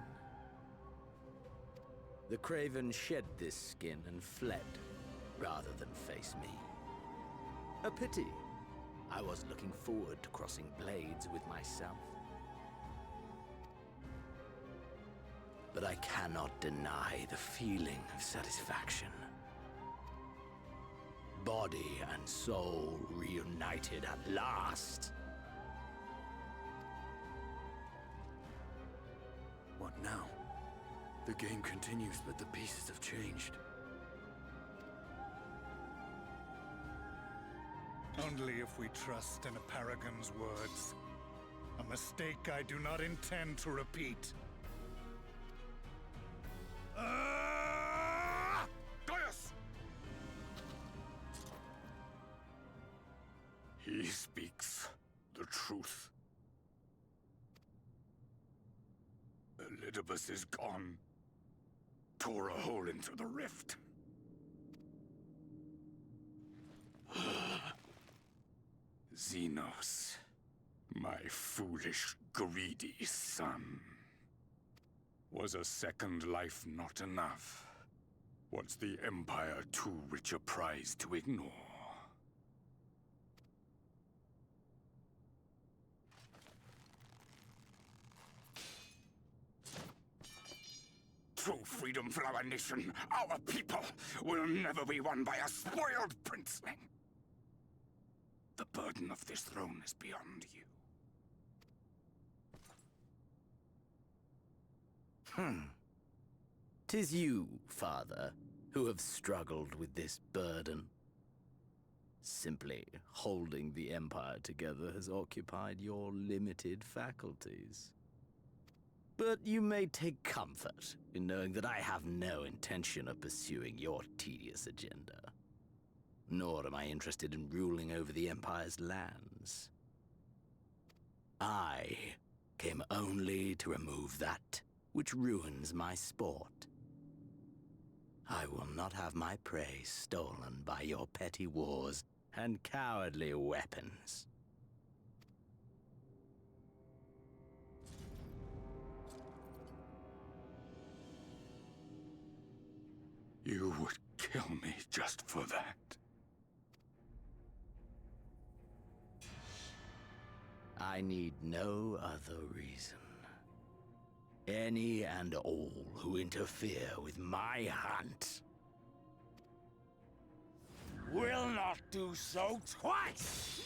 The Craven shed this skin and fled, rather than face me. A pity. I was looking forward to crossing blades with myself. But I cannot deny the feeling of satisfaction. Body and soul reunited at last. What now? The game continues, but the pieces have changed. Only if we trust in a paragon's words. A mistake I do not intend to repeat. Gaius! He speaks the truth. Elidibus is gone. Tore a hole into the rift. Xenos, my foolish, greedy son. Was a second life not enough? Was the Empire too rich a prize to ignore? True freedom for our nation, our people, will never be won by a spoiled princeling. The burden of this throne is beyond you. 'Tis you, father, who have struggled with this burden. Simply holding the Empire together has occupied your limited faculties. But you may take comfort in knowing that I have no intention of pursuing your tedious agenda. Nor am I interested in ruling over the Empire's lands. I came only to remove that which ruins my sport. I will not have my prey stolen by your petty wars and cowardly weapons. You would kill me just for that. I need no other reason. Any and all who interfere with my hunt will not do so twice!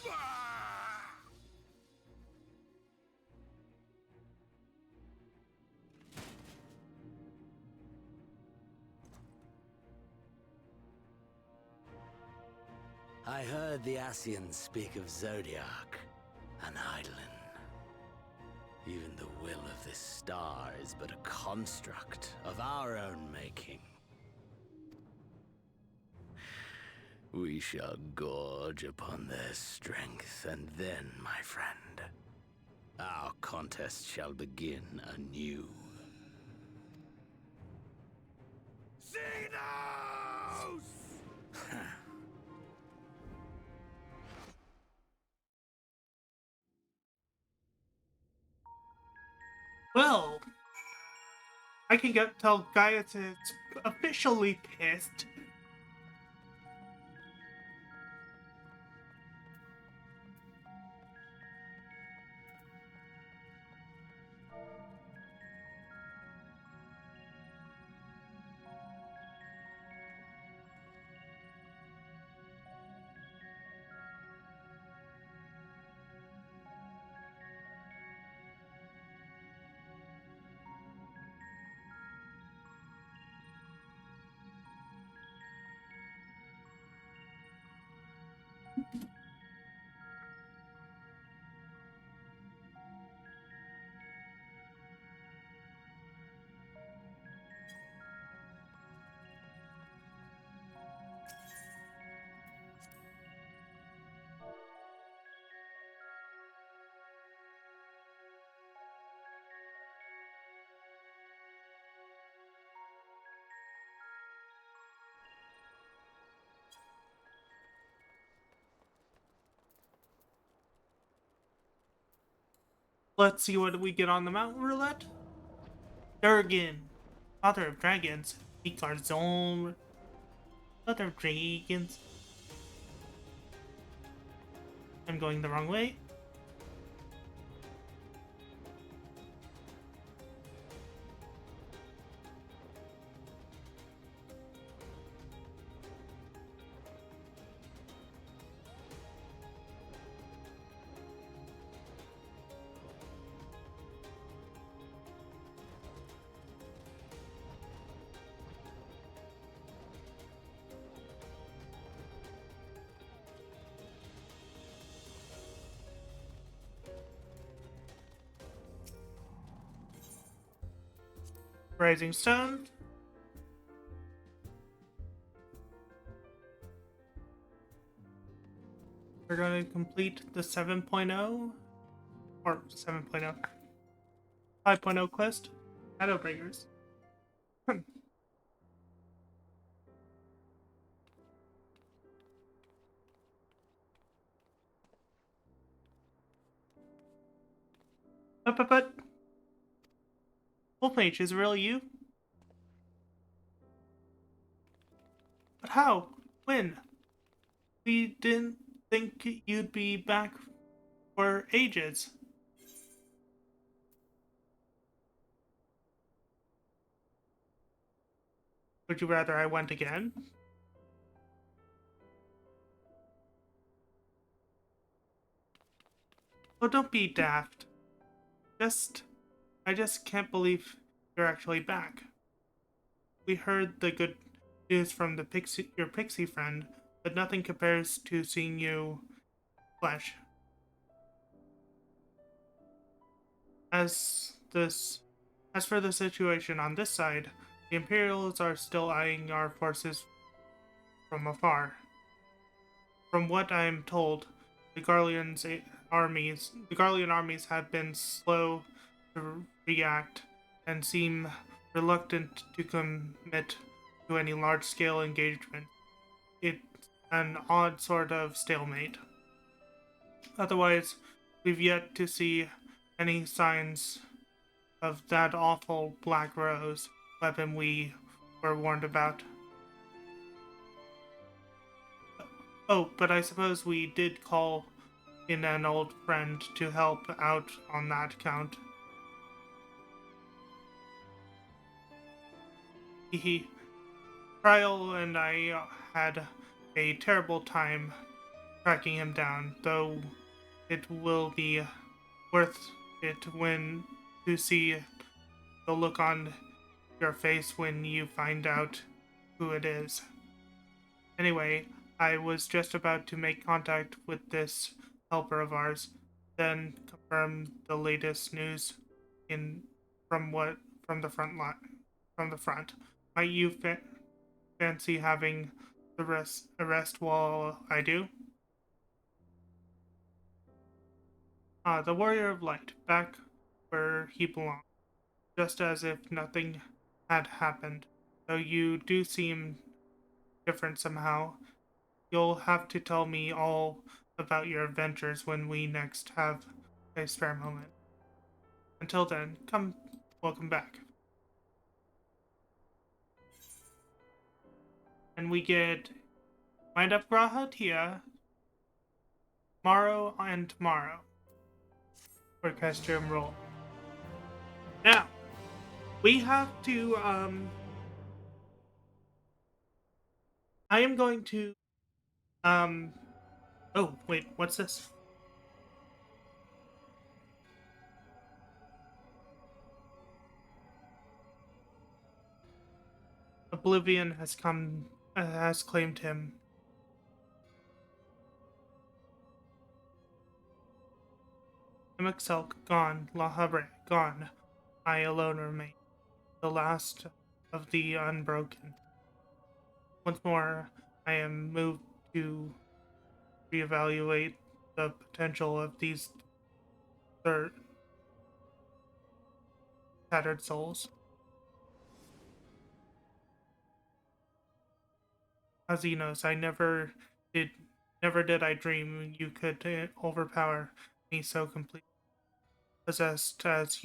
I heard the Ascians speak of Zodiac and Eidolon. Even the will of this star is but a construct of our own making. We shall gorge upon their strength, and then, my friend, our contest shall begin anew. Xenos! Well, I can tell Gaius is officially pissed. Let's see what we get on the mountain roulette. Durgan, father of dragons. Ikarzon, father of dragons. I'm going the wrong way. Rising Stone. We're going to complete the 7.0 or 7.0 5.0 quest, Shadowbringers. But Wolf Mage, is it really you? But how? When? We didn't think you'd be back for ages. Would you rather I went again? Oh, don't be daft. I just can't believe you're actually back. We heard the good news from your pixie friend, but nothing compares to seeing you flesh. As for the situation on this side, the Imperials are still eyeing our forces from afar. From what I am told, the Garlean armies have been slow to react and seem reluctant to commit to any large-scale engagement. It's an odd sort of stalemate. Otherwise, we've yet to see any signs of that awful Black Rose weapon we were warned about. Oh, but I suppose we did call in an old friend to help out on that count. Hehe. Trial and I had a terrible time tracking him down, though it will be worth it when to see the look on your face when you find out who it is. Anyway, I was just about to make contact with this helper of ours, then confirm the latest news from the front. Might you fancy having the rest while I do? The Warrior of Light, back where he belongs, just as if nothing had happened. Though you do seem different somehow. You'll have to tell me all about your adventures when we next have a spare moment. Until then, welcome back. And we get Mind Up Graha Tia, Morrow and Tomorrow. Orchestrium roll. Now, we have to, I am going to, oh, wait, what's this? Oblivion has claimed him. Ffxiv gone, La Habre gone. I alone remain, the last of the unbroken. Once more, I am moved to reevaluate the potential of these shattered souls. Azinos, never did I dream you could overpower me so completely. possessed as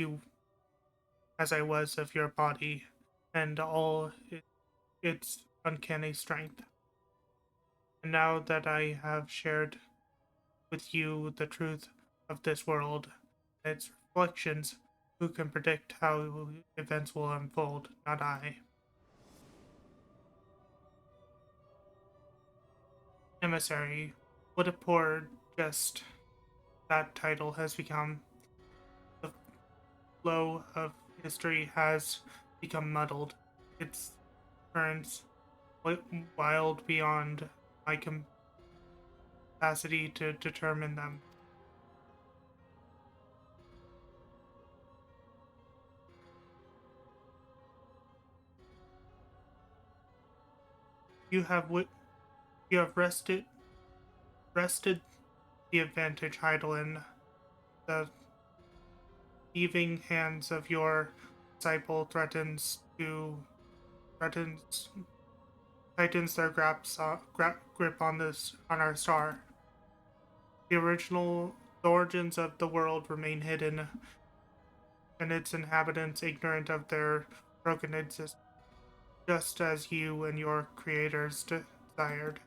I was of your body and all its uncanny strength. And now that I have shared with you the truth of this world and its reflections, who can predict how events will unfold? Not I. Emissary, what a poor jest that title has become. The flow of history has become muddled. Its currents wild beyond my capacity to determine them. You have rested the advantage idle in the thieving hands of your disciple threatens tightens their grip on our star. The origins of the world remain hidden, and its inhabitants ignorant of their broken existence, just as you and your creators desired.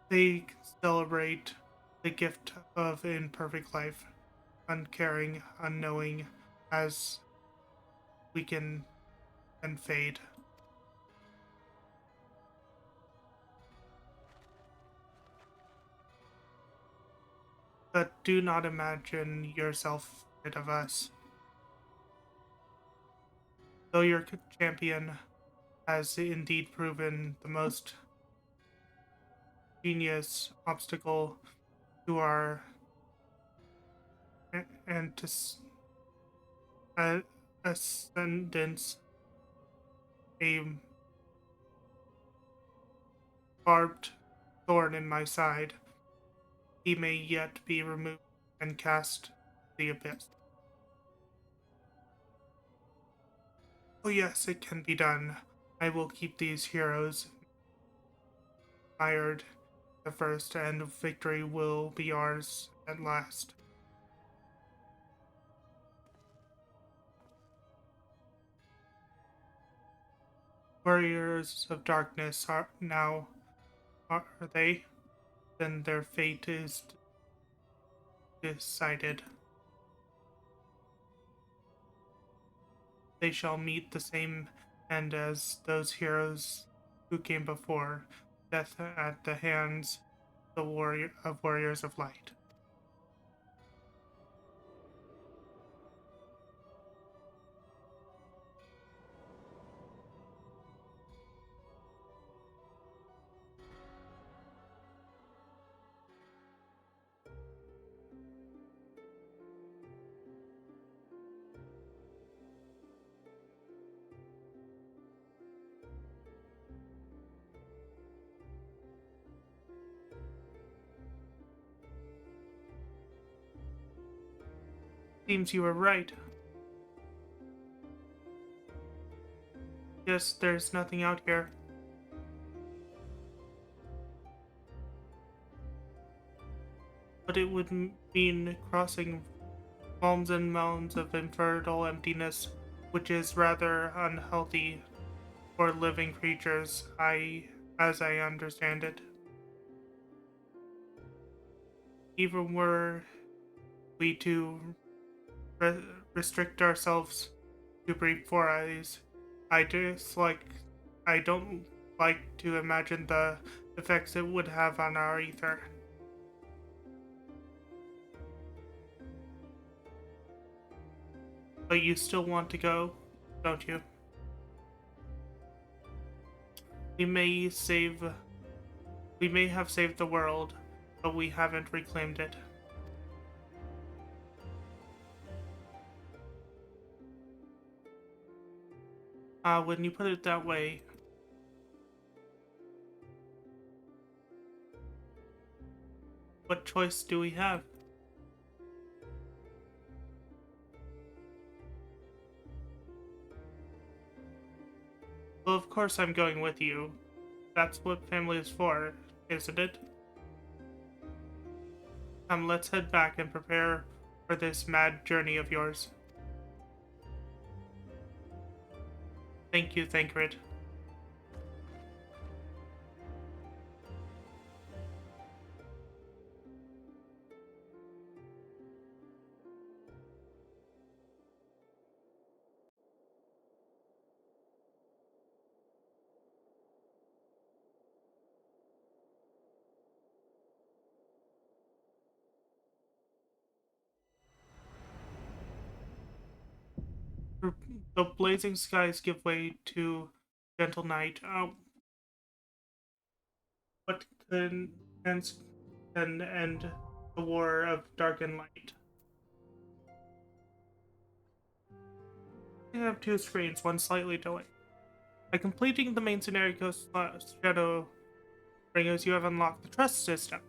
They celebrate the gift of imperfect life, uncaring, unknowing, as weaken and fade. But do not imagine yourself rid of us. Though your champion has indeed proven the most genius obstacle to our ascendance, a barbed thorn in my side, he may yet be removed and cast the abyss. Oh yes, it can be done. I will keep these heroes fired the first, and victory will be ours at last. Warriors of darkness are they? Then their fate is decided. They shall meet the same end as those heroes who came before, death at the hands of warriors of light. Seems you were right. Yes, there's nothing out here. But it would mean crossing mounds and mounds of infertile emptiness, which is rather unhealthy for living creatures, as I understand it. Even were we to restrict ourselves to brief 4 eyes, I don't like to imagine the effects it would have on our ether. But you still want to go, don't you? We may have saved the world, but we haven't reclaimed it. When you put it that way, what choice do we have? Well, of course I'm going with you. That's what family is for, isn't it? Come, let's head back and prepare for this mad journey of yours. Thank you, Thancred. The blazing skies give way to gentle night. What can end the war of dark and light? You have two screens, one slightly delayed. By completing the main scenario Shadowbringers, you have unlocked the Trust system.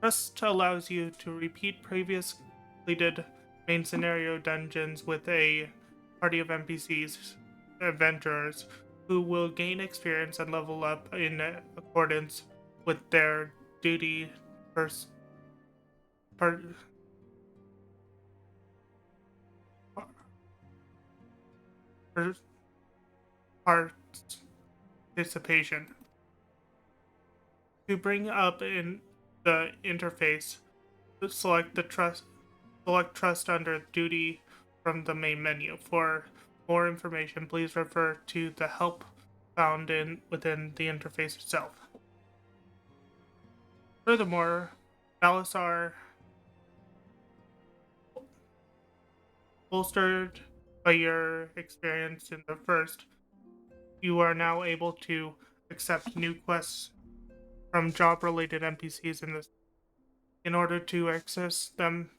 Trust allows you to repeat previous completed main scenario dungeons with a party of NPCs, adventurers, who will gain experience and level up in accordance with their duty participation. To bring up in the interface, select trust under duty from the main menu. For more information, please refer to the help found within the interface itself. Furthermore, Balasar, bolstered by your experience in the first, you are now able to accept new quests from job-related NPCs in this. In order to access them,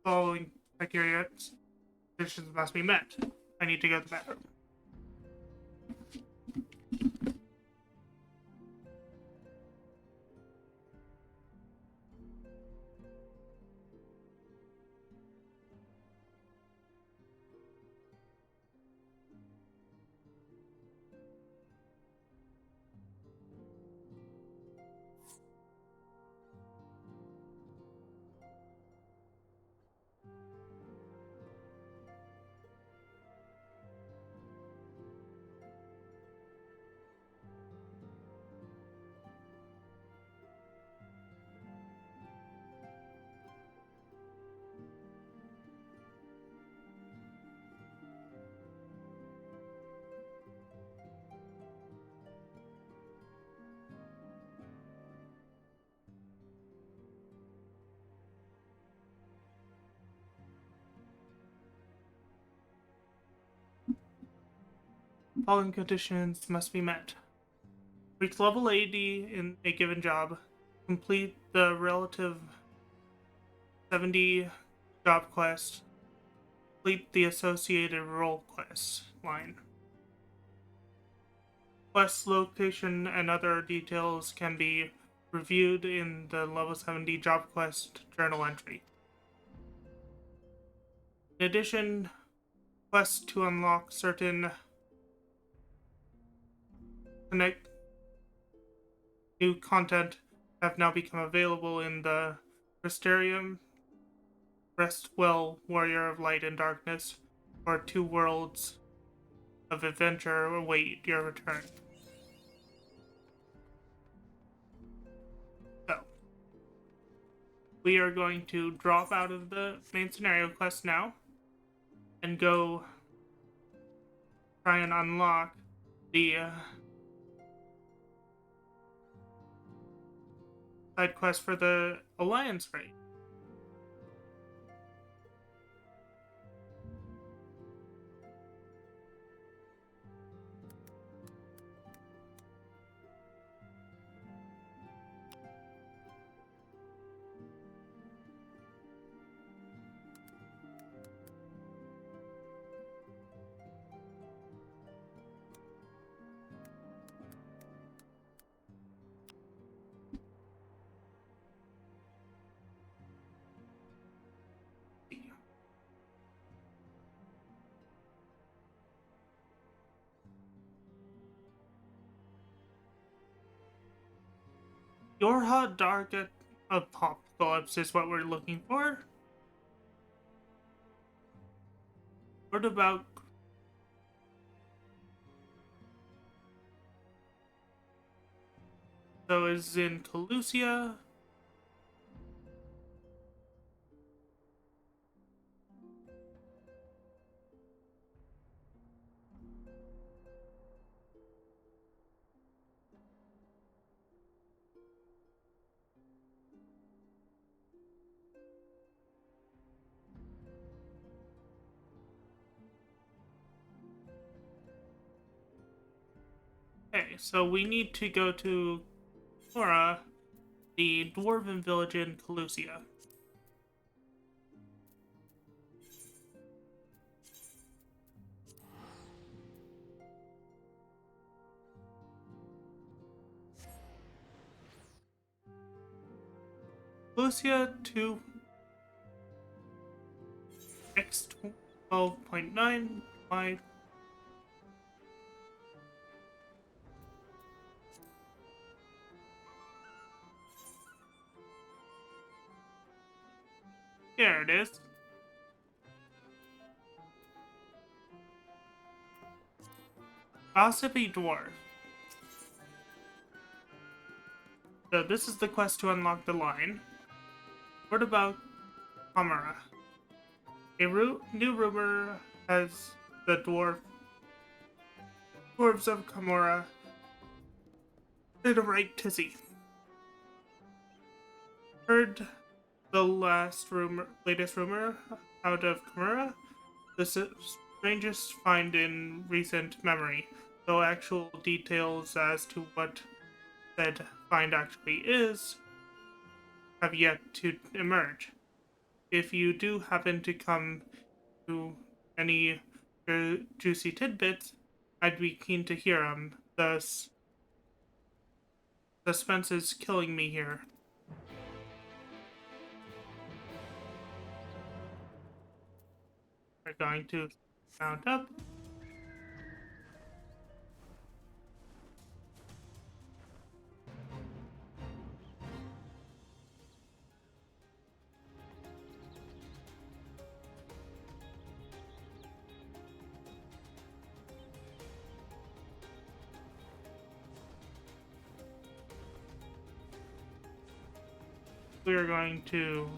following criteria conditions must be met. I need to go to the bathroom. Following conditions must be met. Reach level 80 in a given job. Complete the relative 70 job quest. Complete the associated role quest line. Quest location and other details can be reviewed in the level 70 job quest journal entry. In addition, quests to unlock certain new content have now become available in the Crystarium. Rest well, Warrior of Light and Darkness, or Two Worlds of Adventure await your return. So, we are going to drop out of the main scenario quest now and go try and unlock the side quest for the Alliance raid. Your hot dark Apocalypse is what we're looking for. What about... So is in Calusia. Okay, so we need to go to Cora, the dwarven village in Calusia. Calusia 2 X 12.9 Y. Here it is. Gossipy Dwarf. So this is the quest to unlock the line. What about Amara? A new rumor has the dwarves of Kamora in a right tizzy. Heard the latest rumor out of Kamora? The strangest find in recent memory, though actual details as to what said find actually is have yet to emerge. If you do happen to come to any juicy tidbits, I'd be keen to hear them. The suspense is killing me here. We're going to mount up. We are going to,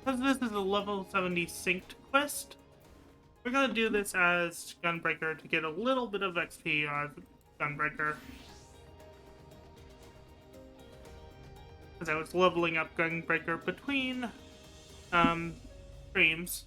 because this is a level 70 synced quest, we're going to do this as Gunbreaker to get a little bit of XP on Gunbreaker. Because I was leveling up Gunbreaker between streams.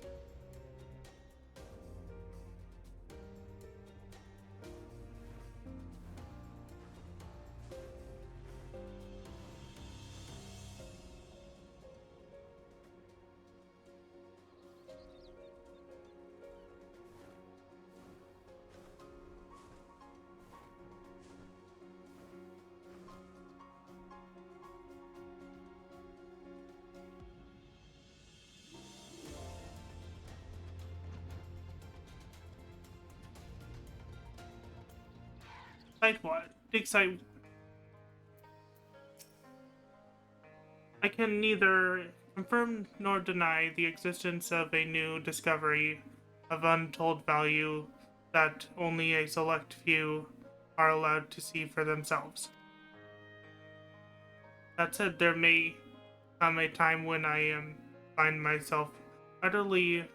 Site what? Dig site. I can neither confirm nor deny the existence of a new discovery of untold value that only a select few are allowed to see for themselves. That said, there may come a time when I find myself utterly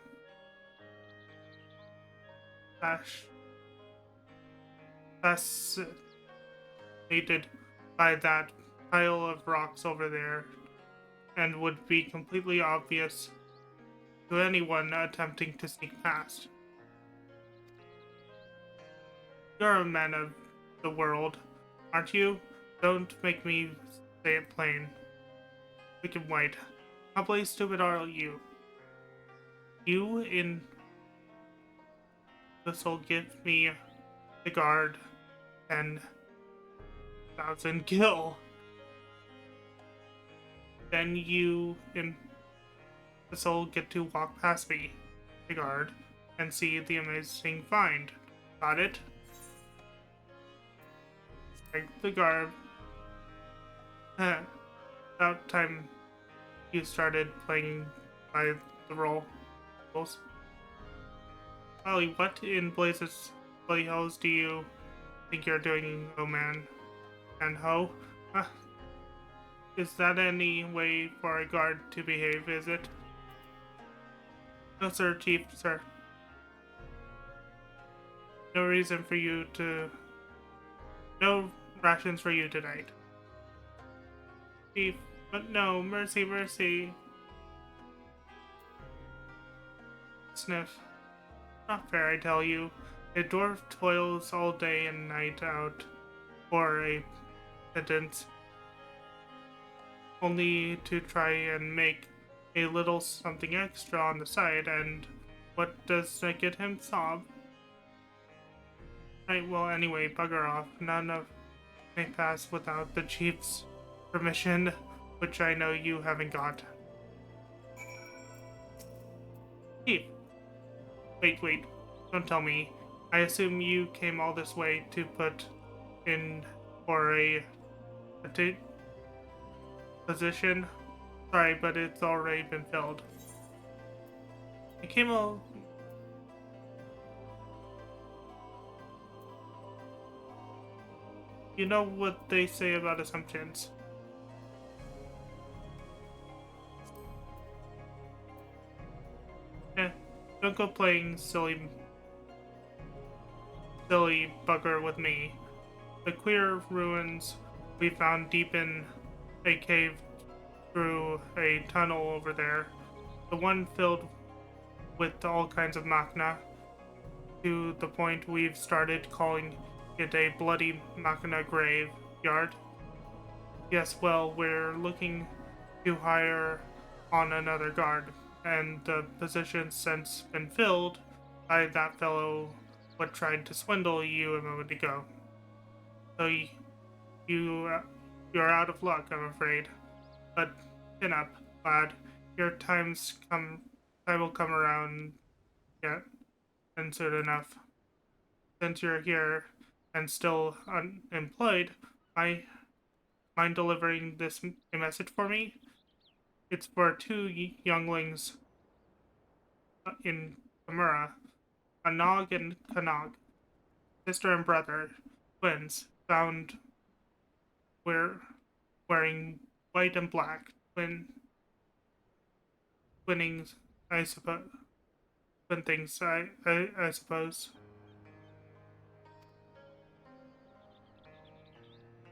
fascinated by that pile of rocks over there, and would be completely obvious to anyone attempting to sneak past. You're a man of the world, aren't you? Don't make me say it plain. Quick and white. How bloody stupid are you? You in this will give me the guard 10,000 gil. Then you in this will get to walk past me, the guard, and see the amazing find. Got it? Take the garb. about time you started playing by the rules. Ollie, what in Blazes Bloody Hells do you think you're doing, oh man? And ho? Is that any way for a guard to behave, is it? No, sir, Chief, sir. No reason for you to... No rations for you tonight. Chief, but no, mercy, mercy. Sniff. Not fair, I tell you. A dwarf toils all day and night out for a pittance, only to try and make a little something extra on the side, and what does that get him? Sob. Right, well, anyway, bugger off. None of may pass without the chief's permission, which I know you haven't got. Chief. Wait. Don't tell me. I assume you came all this way to put in for a position? Sorry, but it's already been filled. I came all... You know what they say about assumptions. Don't go playing silly bugger with me. The queer ruins we found deep in a cave through a tunnel over there. The one filled with all kinds of machina, to the point we've started calling it a bloody machina graveyard. Yes, well, we're looking to hire on another guard, and the position's since been filled by that fellow what tried to swindle you a moment ago. So you're out of luck, I'm afraid. But chin up, lad. Your time will come around yet, and soon enough. Since you're here and still unemployed, mind delivering a message for me? It's for two younglings in Kamura, Anog and Kanog, sister and brother, twins, found wearing white and black, twinnings, I suppose. Twin things, I suppose.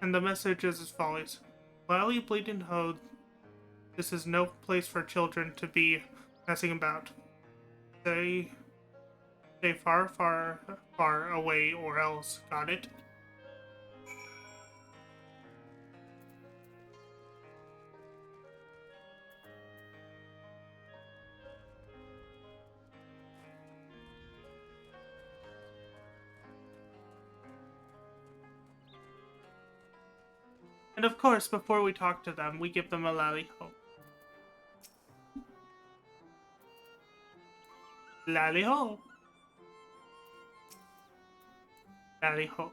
And the message is as follows. Lally Bleeding Ho, this is no place for children to be messing about. Stay far, far, far away or else. Got it? And of course, before we talk to them, we give them a lally ho. Lally ho. Lally ho.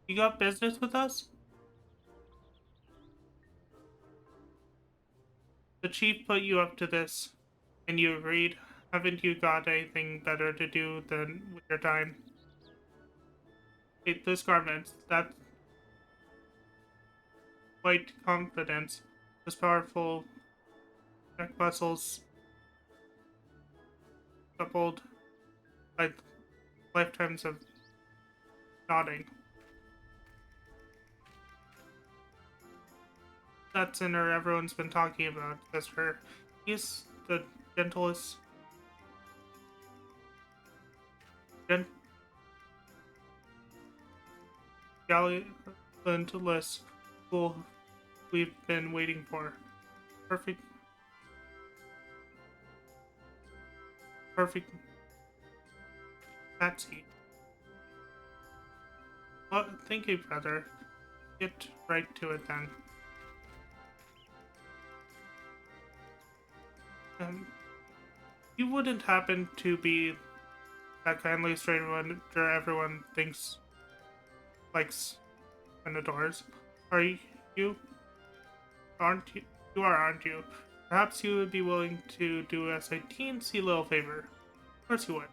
You got business with us? The chief put you up to this, and you agreed. Haven't you got anything better to do than with your time? Hey, those garments, that white confidence, those powerful neck muscles, coupled by lifetimes of nodding. That sinner everyone's been talking about, sister. He's the gentlest... Gallantless fool we've been waiting for. Perfect. Patsy. Well, thank you, brother. Get right to it then. You wouldn't happen to be that kindly stranger everyone thinks, likes, and adores. Are you? Aren't you? You are, aren't you? Perhaps you would be willing to do us a teensy little favor. Of course you would.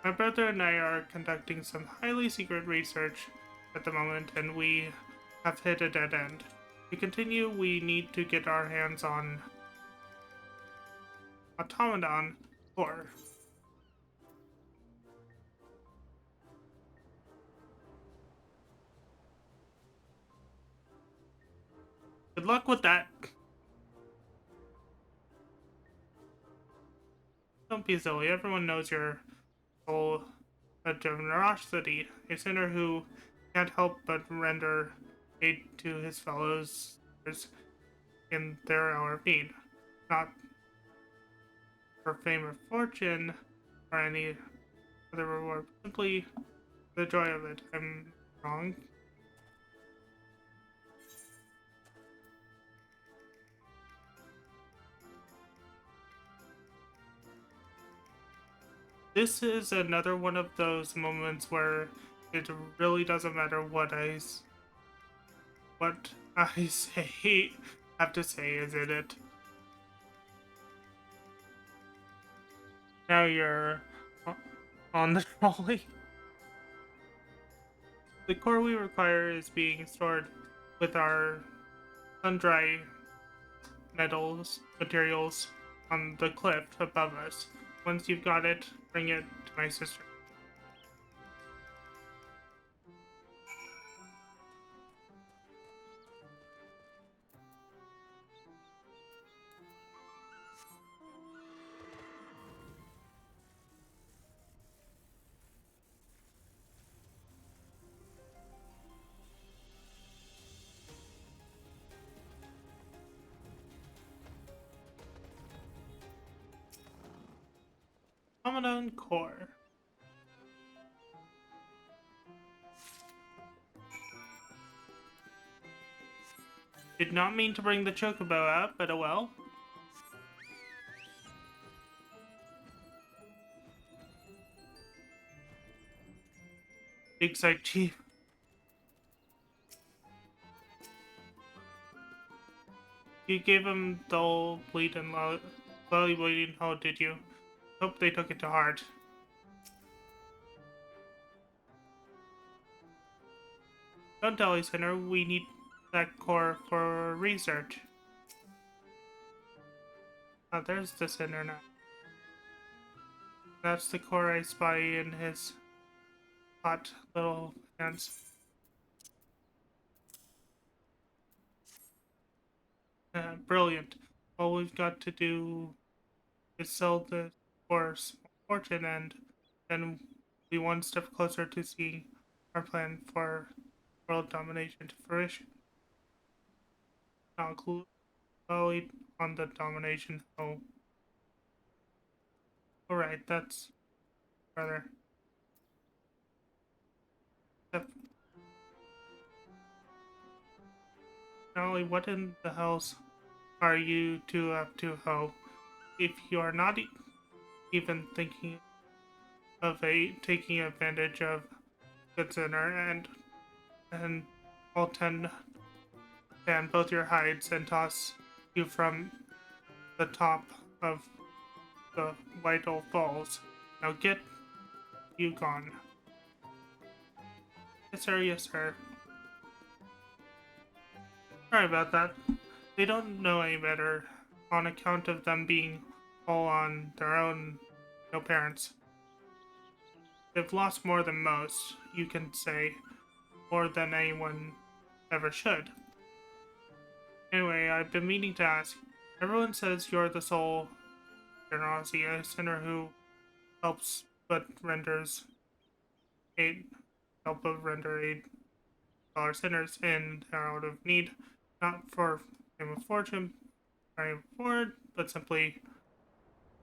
My brother and I are conducting some highly secret research at the moment, and we have hit a dead end. To continue, we need to get our hands on automaton core. Good luck with that. Don't be silly. Everyone knows your soul of generosity, a sinner who can't help but render aid to his fellows in their hour of need. Not for fame or fortune or any other reward, simply the joy of it. I'm wrong. This is another one of those moments where it really doesn't matter what I say, have to say, isn't it? Now you're on the trolley. The core we require is being stored with our sun-dry materials on the cliff above us. Once you've got it, bring it to my sister. Commandant Core. Did not mean to bring the chocobo out, but oh well. Big Sight Chief. You gave him the old bleed and slowly bleeding. Oh, did you? Hope they took it to heart. Don't tell sinner, we need that core for research. Oh, there's the sinner now. That's the core I spy in his hot little hands. Brilliant. All we've got to do is sell the core fortune, and then be one step closer to seeing our plan for world domination to fruition. Now, slowly on the domination. Oh. Alright, that's rather. Nolly, what in the hells are you two up to, ho? If you're not even thinking of taking advantage of good sinner and I'll tan both your hides and toss you from the top of the Whitehall Falls. Now get you gone. Yes, sir. Sorry about that. They don't know any better on account of them being all on their own, no parents. They've lost more than most, you can say, more than anyone ever should. Anyway, I've been meaning to ask. Everyone says you're the sole generosity, a sinner who helps but renders aid, render aid to our sinners in their out of need, not for fame of fortune, or reward, but simply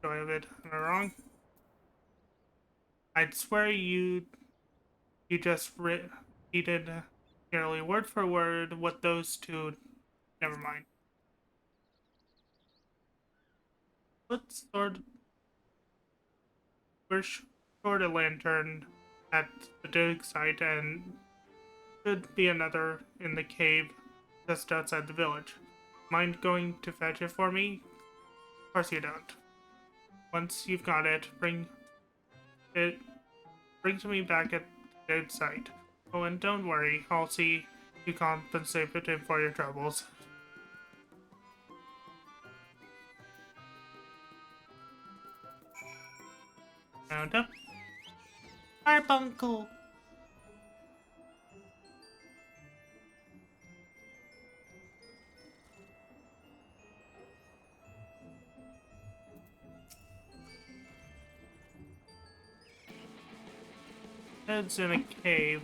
joy of it. Am I wrong? I'd swear you just repeated nearly word for word what those two. Never mind. Let's sort. We're short a lantern at the dig site, and should be another in the cave just outside the village. Mind going to fetch it for me? Of course you don't. Once you've got it, bring to me back at the dig site. Oh, and don't worry, I'll see you compensated for your troubles. Round up. Carbuncle! Heads in a cave.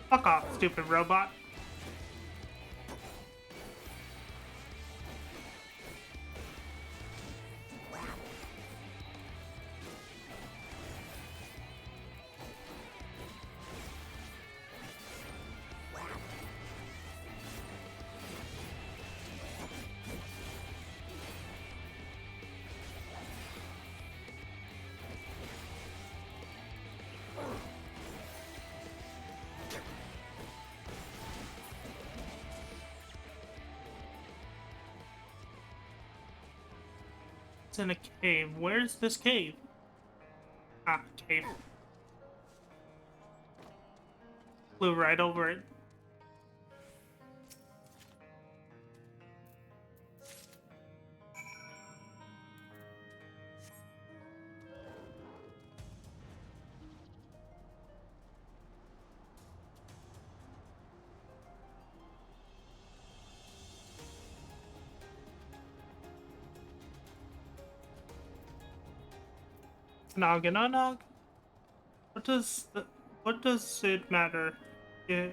Fuck off, stupid robot. It's in a cave. Where's this cave? Ah, cave. Flew right over it. Nog. What does it matter to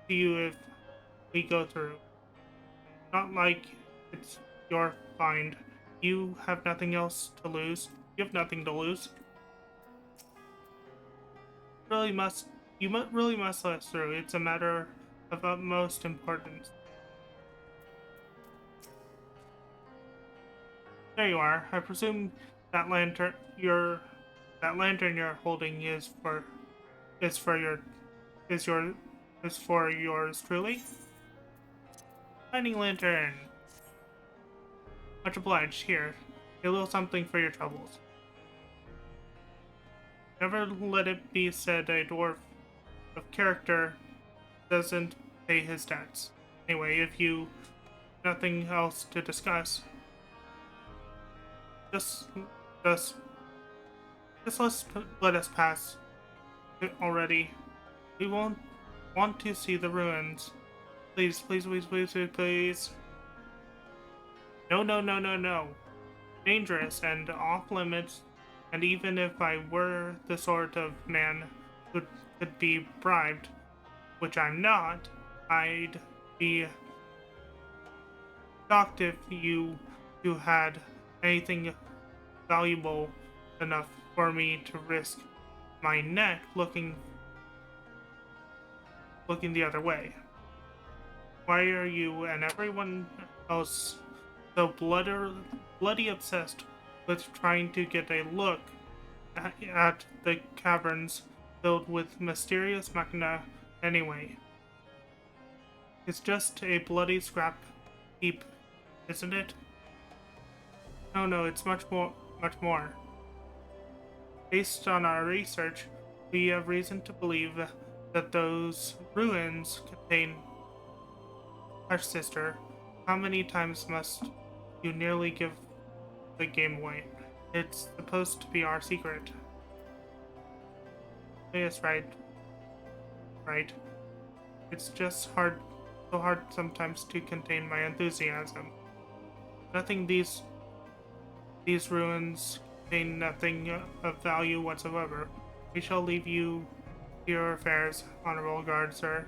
you if we go through? Not like it's your find. You have nothing else to lose. You have nothing to lose. Really must really must let us through. It's a matter of utmost importance. There you are. I presume that lantern you're holding is for yours truly. Shining lantern. Much obliged. Here, a little something for your troubles. Never let it be said a dwarf of character doesn't pay his debts. Anyway, if you nothing else to discuss, just let us pass it already. We won't want to see the ruins. Please. No. Dangerous and off limits, and even if I were the sort of man who could be bribed, which I'm not, I'd be shocked if you had anything valuable enough for me to risk my neck looking the other way. Why are you and everyone else so bloody obsessed with trying to get a look at the caverns filled with mysterious machina anyway? It's just a bloody scrap heap, isn't it? No, it's much more. Based on our research, we have reason to believe that those ruins contain... Hush, sister. How many times must you nearly give the game away? It's supposed to be our secret. Yes, right. It's just so hard sometimes to contain my enthusiasm. These ruins contain nothing of value whatsoever. We shall leave you to your affairs, honorable guard, sir,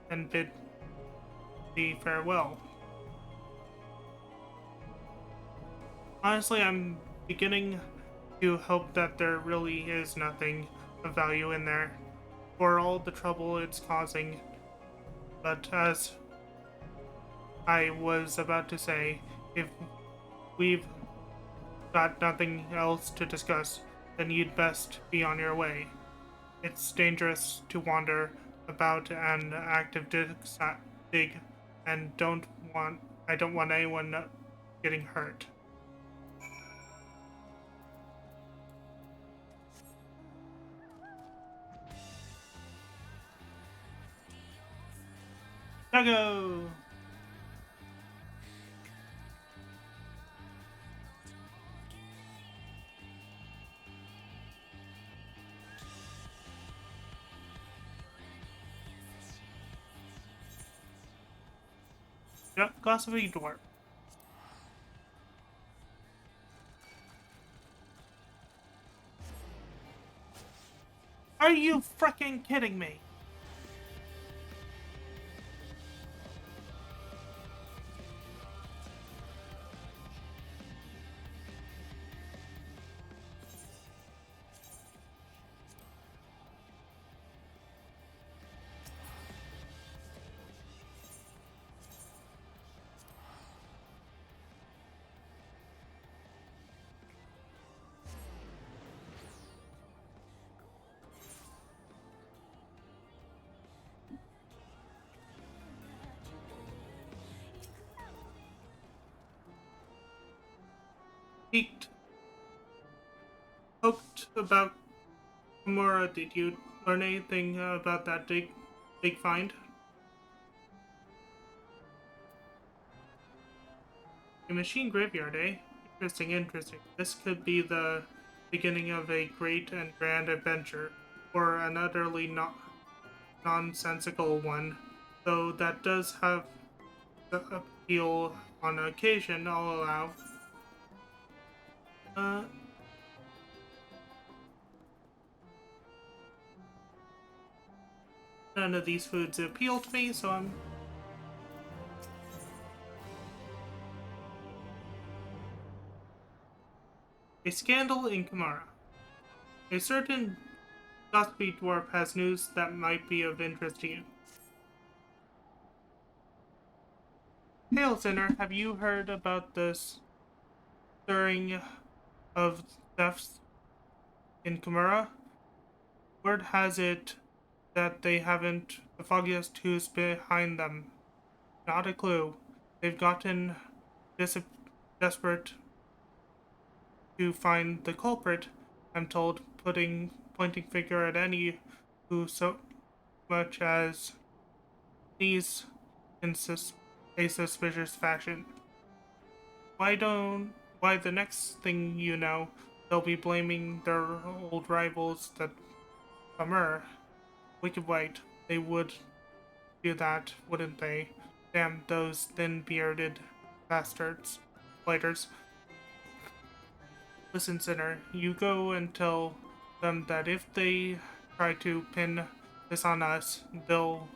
and bid thee farewell. Honestly, I'm beginning to hope that there really is nothing of value in there for all the trouble it's causing. But as I was about to say, if we've got nothing else to discuss, then you'd best be on your way. It's dangerous to wander about an active dig, and I don't want anyone getting hurt. Go! Yep, gossipy dwarf. Are you freaking kidding me? Poked about Kimura, did you learn anything about that big find? A machine graveyard, eh? Interesting. This could be the beginning of a great and grand adventure, or an utterly nonsensical one, though that does have the appeal on occasion, I'll allow. None of these foods appeal to me, so I'm... A scandal in Kimura. A certain gossipy dwarf has news that might be of interest to you. Hail, Sinner, have you heard about this stirring of thefts in Kimura? Word has it that they haven't the foggiest who's behind them. Not a clue. They've gotten desperate to find the culprit, I'm told, pointing finger at any who so much as sneeze in a suspicious fashion. Why the next thing you know, they'll be blaming their old rivals, the Bummer. Wicked White. They would do that, wouldn't they? Damn those thin-bearded bastards. Blighters. Listen, Sinner, you go and tell them that if they try to pin this on us, they'll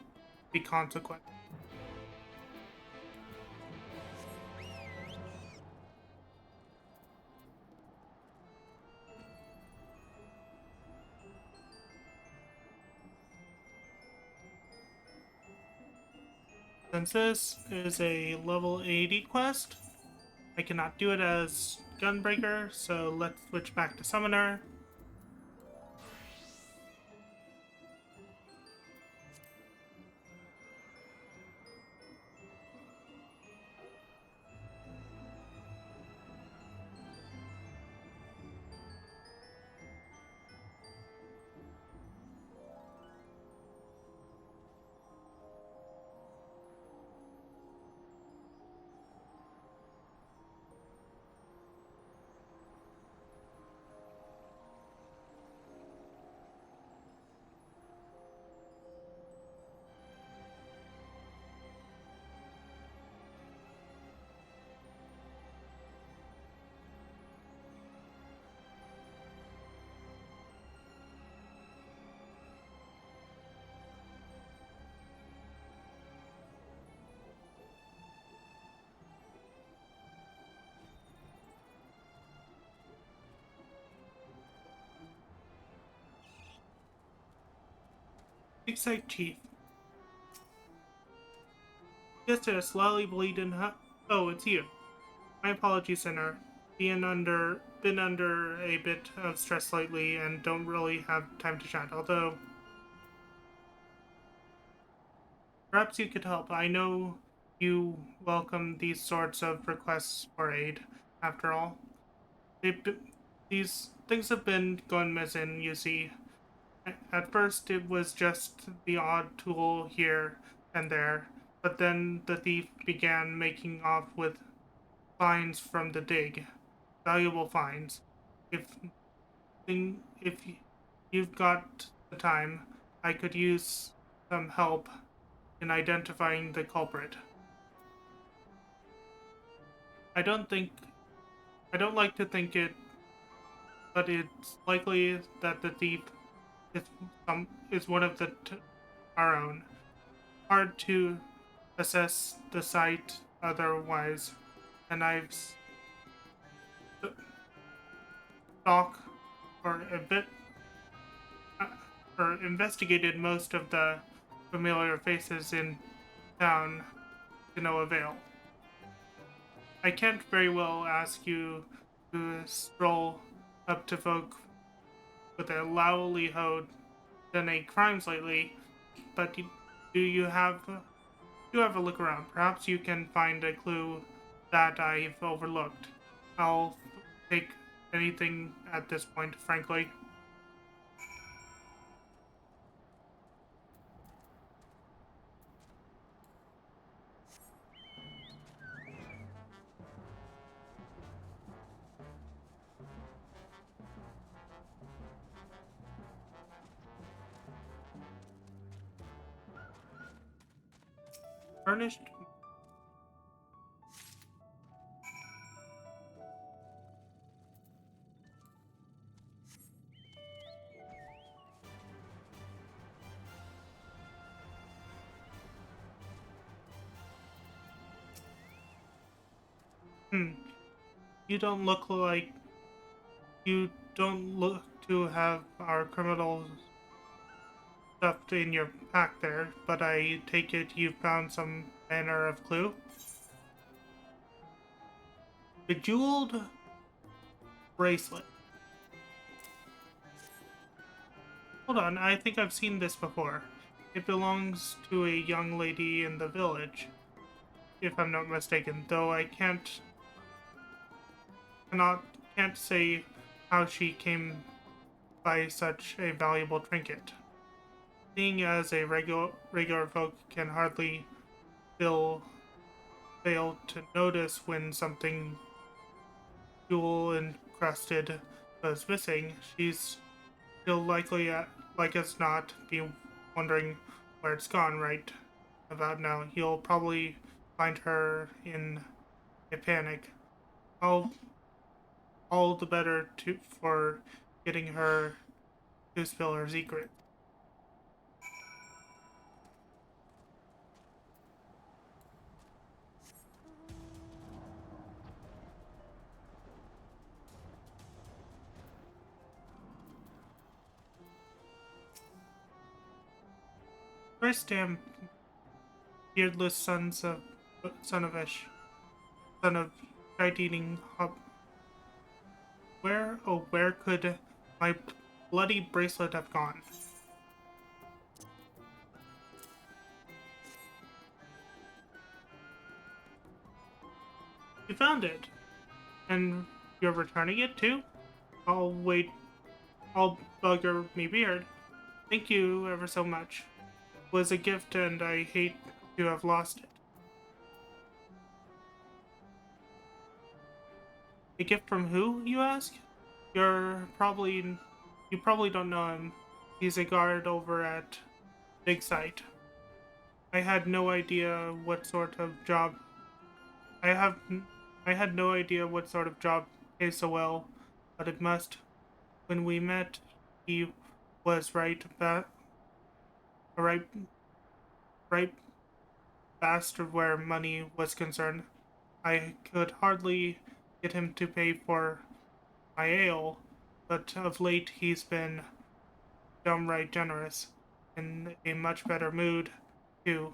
be consequent. Since this is a level 80 quest, I cannot do it as Gunbreaker, so let's switch back to Summoner. Excite Chief. Just a slightly bleeding Oh, it's you. My apologies, Sinner. Been under a bit of stress lately and don't really have time to chat, although perhaps you could help. I know you welcome these sorts of requests for aid, after all. These things have been going missing, you see. At first, it was just the odd tool here and there, but then the thief began making off with finds from the dig. Valuable finds. If you've got the time, I could use some help in identifying the culprit. I don't like to think it, but it's likely that the thief is one of our own. Hard to assess the site otherwise, and I've stalked or a bit or investigated most of the familiar faces in town to no avail. I can't very well ask you to stroll up to folk with a loudly hoed done any crimes lately, but do you have a look around? Perhaps you can find a clue that I've overlooked. I'll take anything at this point, frankly. Furnished. You don't look to have our criminal stuff in your pack there, but I take it you found some manner of clue? Bejeweled bracelet. Hold on, I think I've seen this before. It belongs to a young lady in the village, if I'm not mistaken, though I can't say how she came by such a valuable trinket. Seeing as a regular folk can hardly fail to notice when something jewel encrusted goes missing, she's still likely, like as not, be wondering where it's gone right about now. You'll probably find her in a panic. All the better for getting her to spill her secret. First damn beardless son of shite-eating hub. Where could my bloody bracelet have gone? You found it. And you're returning it too? I'll bugger me beard. Thank you ever so much. It was a gift and I hate to have lost it. A gift from who, you ask? You probably don't know him. He's a guard over at Dig Site. I had no idea what sort of job pays so well, but it must. When we met, he was right bastard where money was concerned. I could hardly get him to pay for my ale, but of late he's been downright generous. in a much better mood to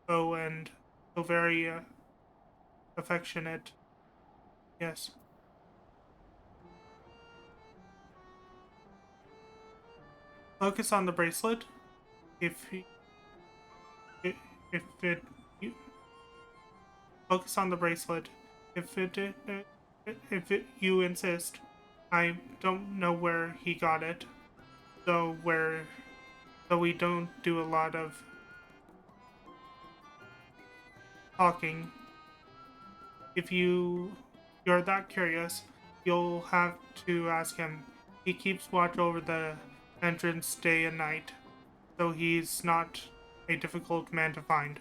go and so very affectionate. Yes. Focus on the bracelet. If it you focus on the bracelet. If you insist. I don't know where he got it, so we don't do a lot of talking. If you're that curious, you'll have to ask him. He keeps watch over the entrance day and night, so he's not a difficult man to find.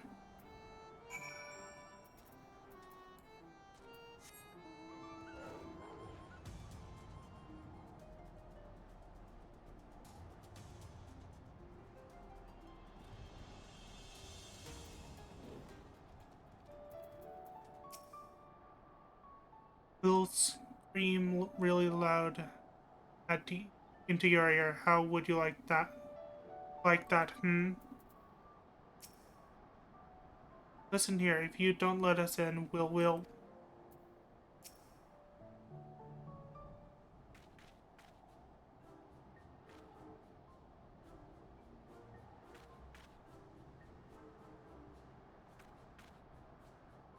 We'll scream really loud into your ear. How would you like that? Like that, Listen here, if you don't let us in, we'll...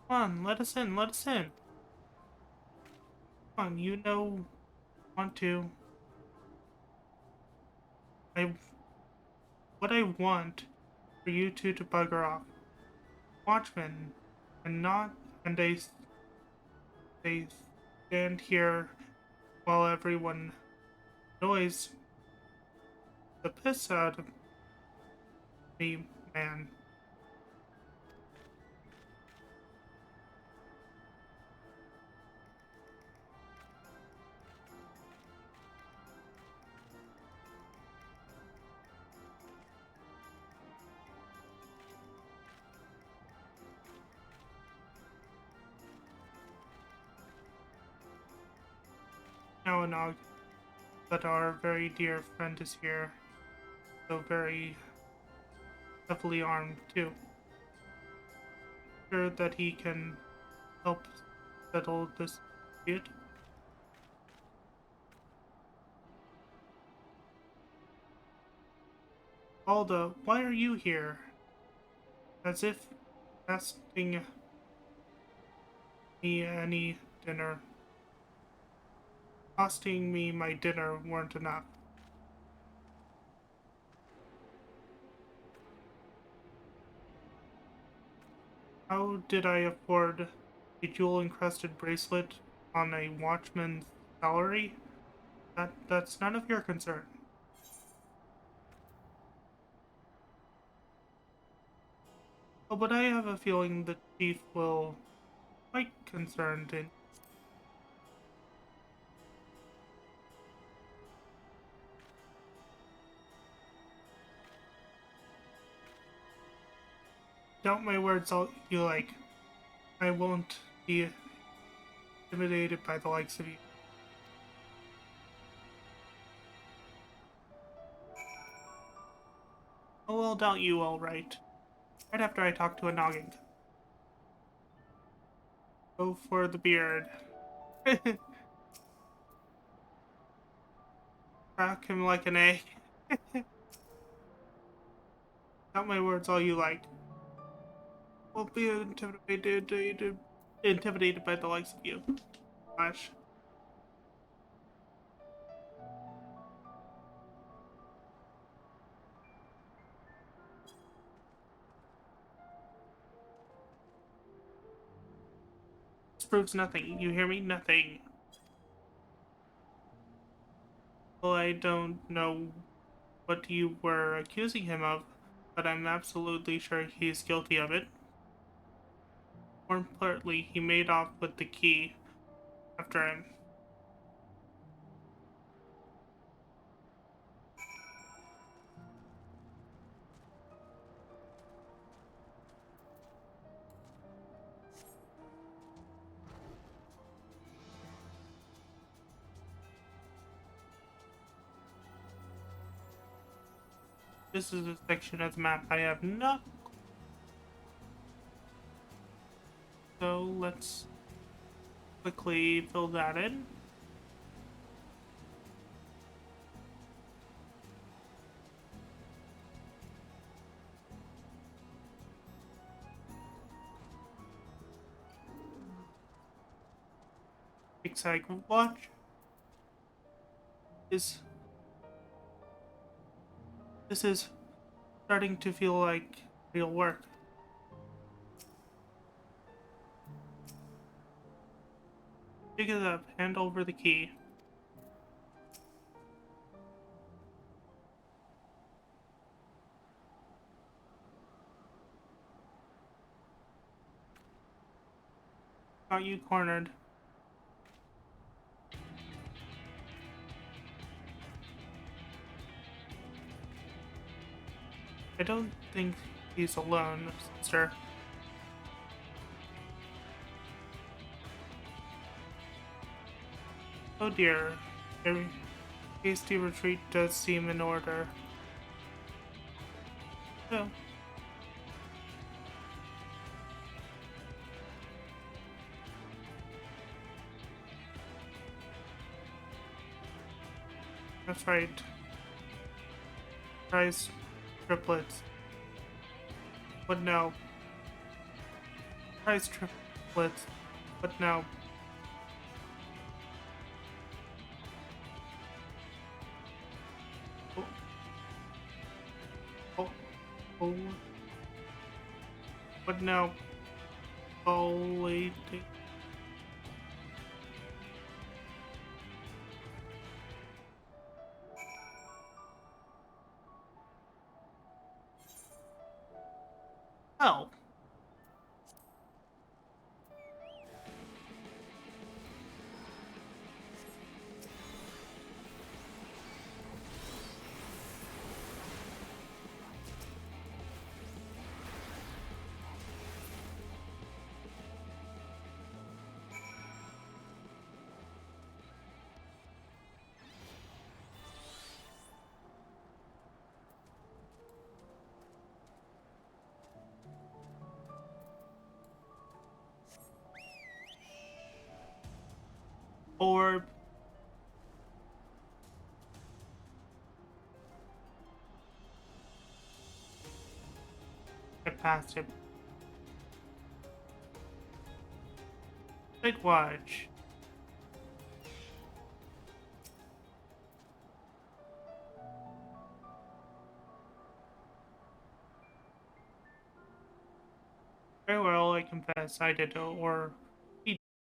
Come on, let us in, let us in. Come on, you know, want to. What I want for you two to bugger off. Watchmen, and they stand here while everyone annoys the piss out of me, man. Now and all, but our very dear friend is here, so very heavily armed too. Sure that he can help settle this dispute. Alda, why are you here? As if asking me any dinner. Costing me my dinner weren't enough. How did I afford a jewel-encrusted bracelet on a watchman's salary? That's none of your concern. Oh, but I have a feeling the chief will be quite concerned in... Doubt my words all you like. I won't be intimidated by the likes of you. Oh, I'll doubt you all right. Right after I talk to a noggin. Go for the beard. Crack him like an egg. Doubt my words all you like. Won't be intimidated by the likes of you. Gosh. This proves nothing. You hear me? Nothing. Well, I don't know what you were accusing him of, but I'm absolutely sure he's guilty of it. More importantly, he made off with the key after him. This is a section of the map I have not. So let's quickly fill that in. Exciting watch is this is starting to feel like real work. Pick it up, hand over the key. Got you cornered. I don't think he's alone, sister. Oh dear, a hasty retreat does seem in order. So, that's right. Prize triplets. But no. Prize triplets. But no. Oh. But no. Oh, lady. Oh. Orb. I passed him. Big watch. Very well, I confess I did, or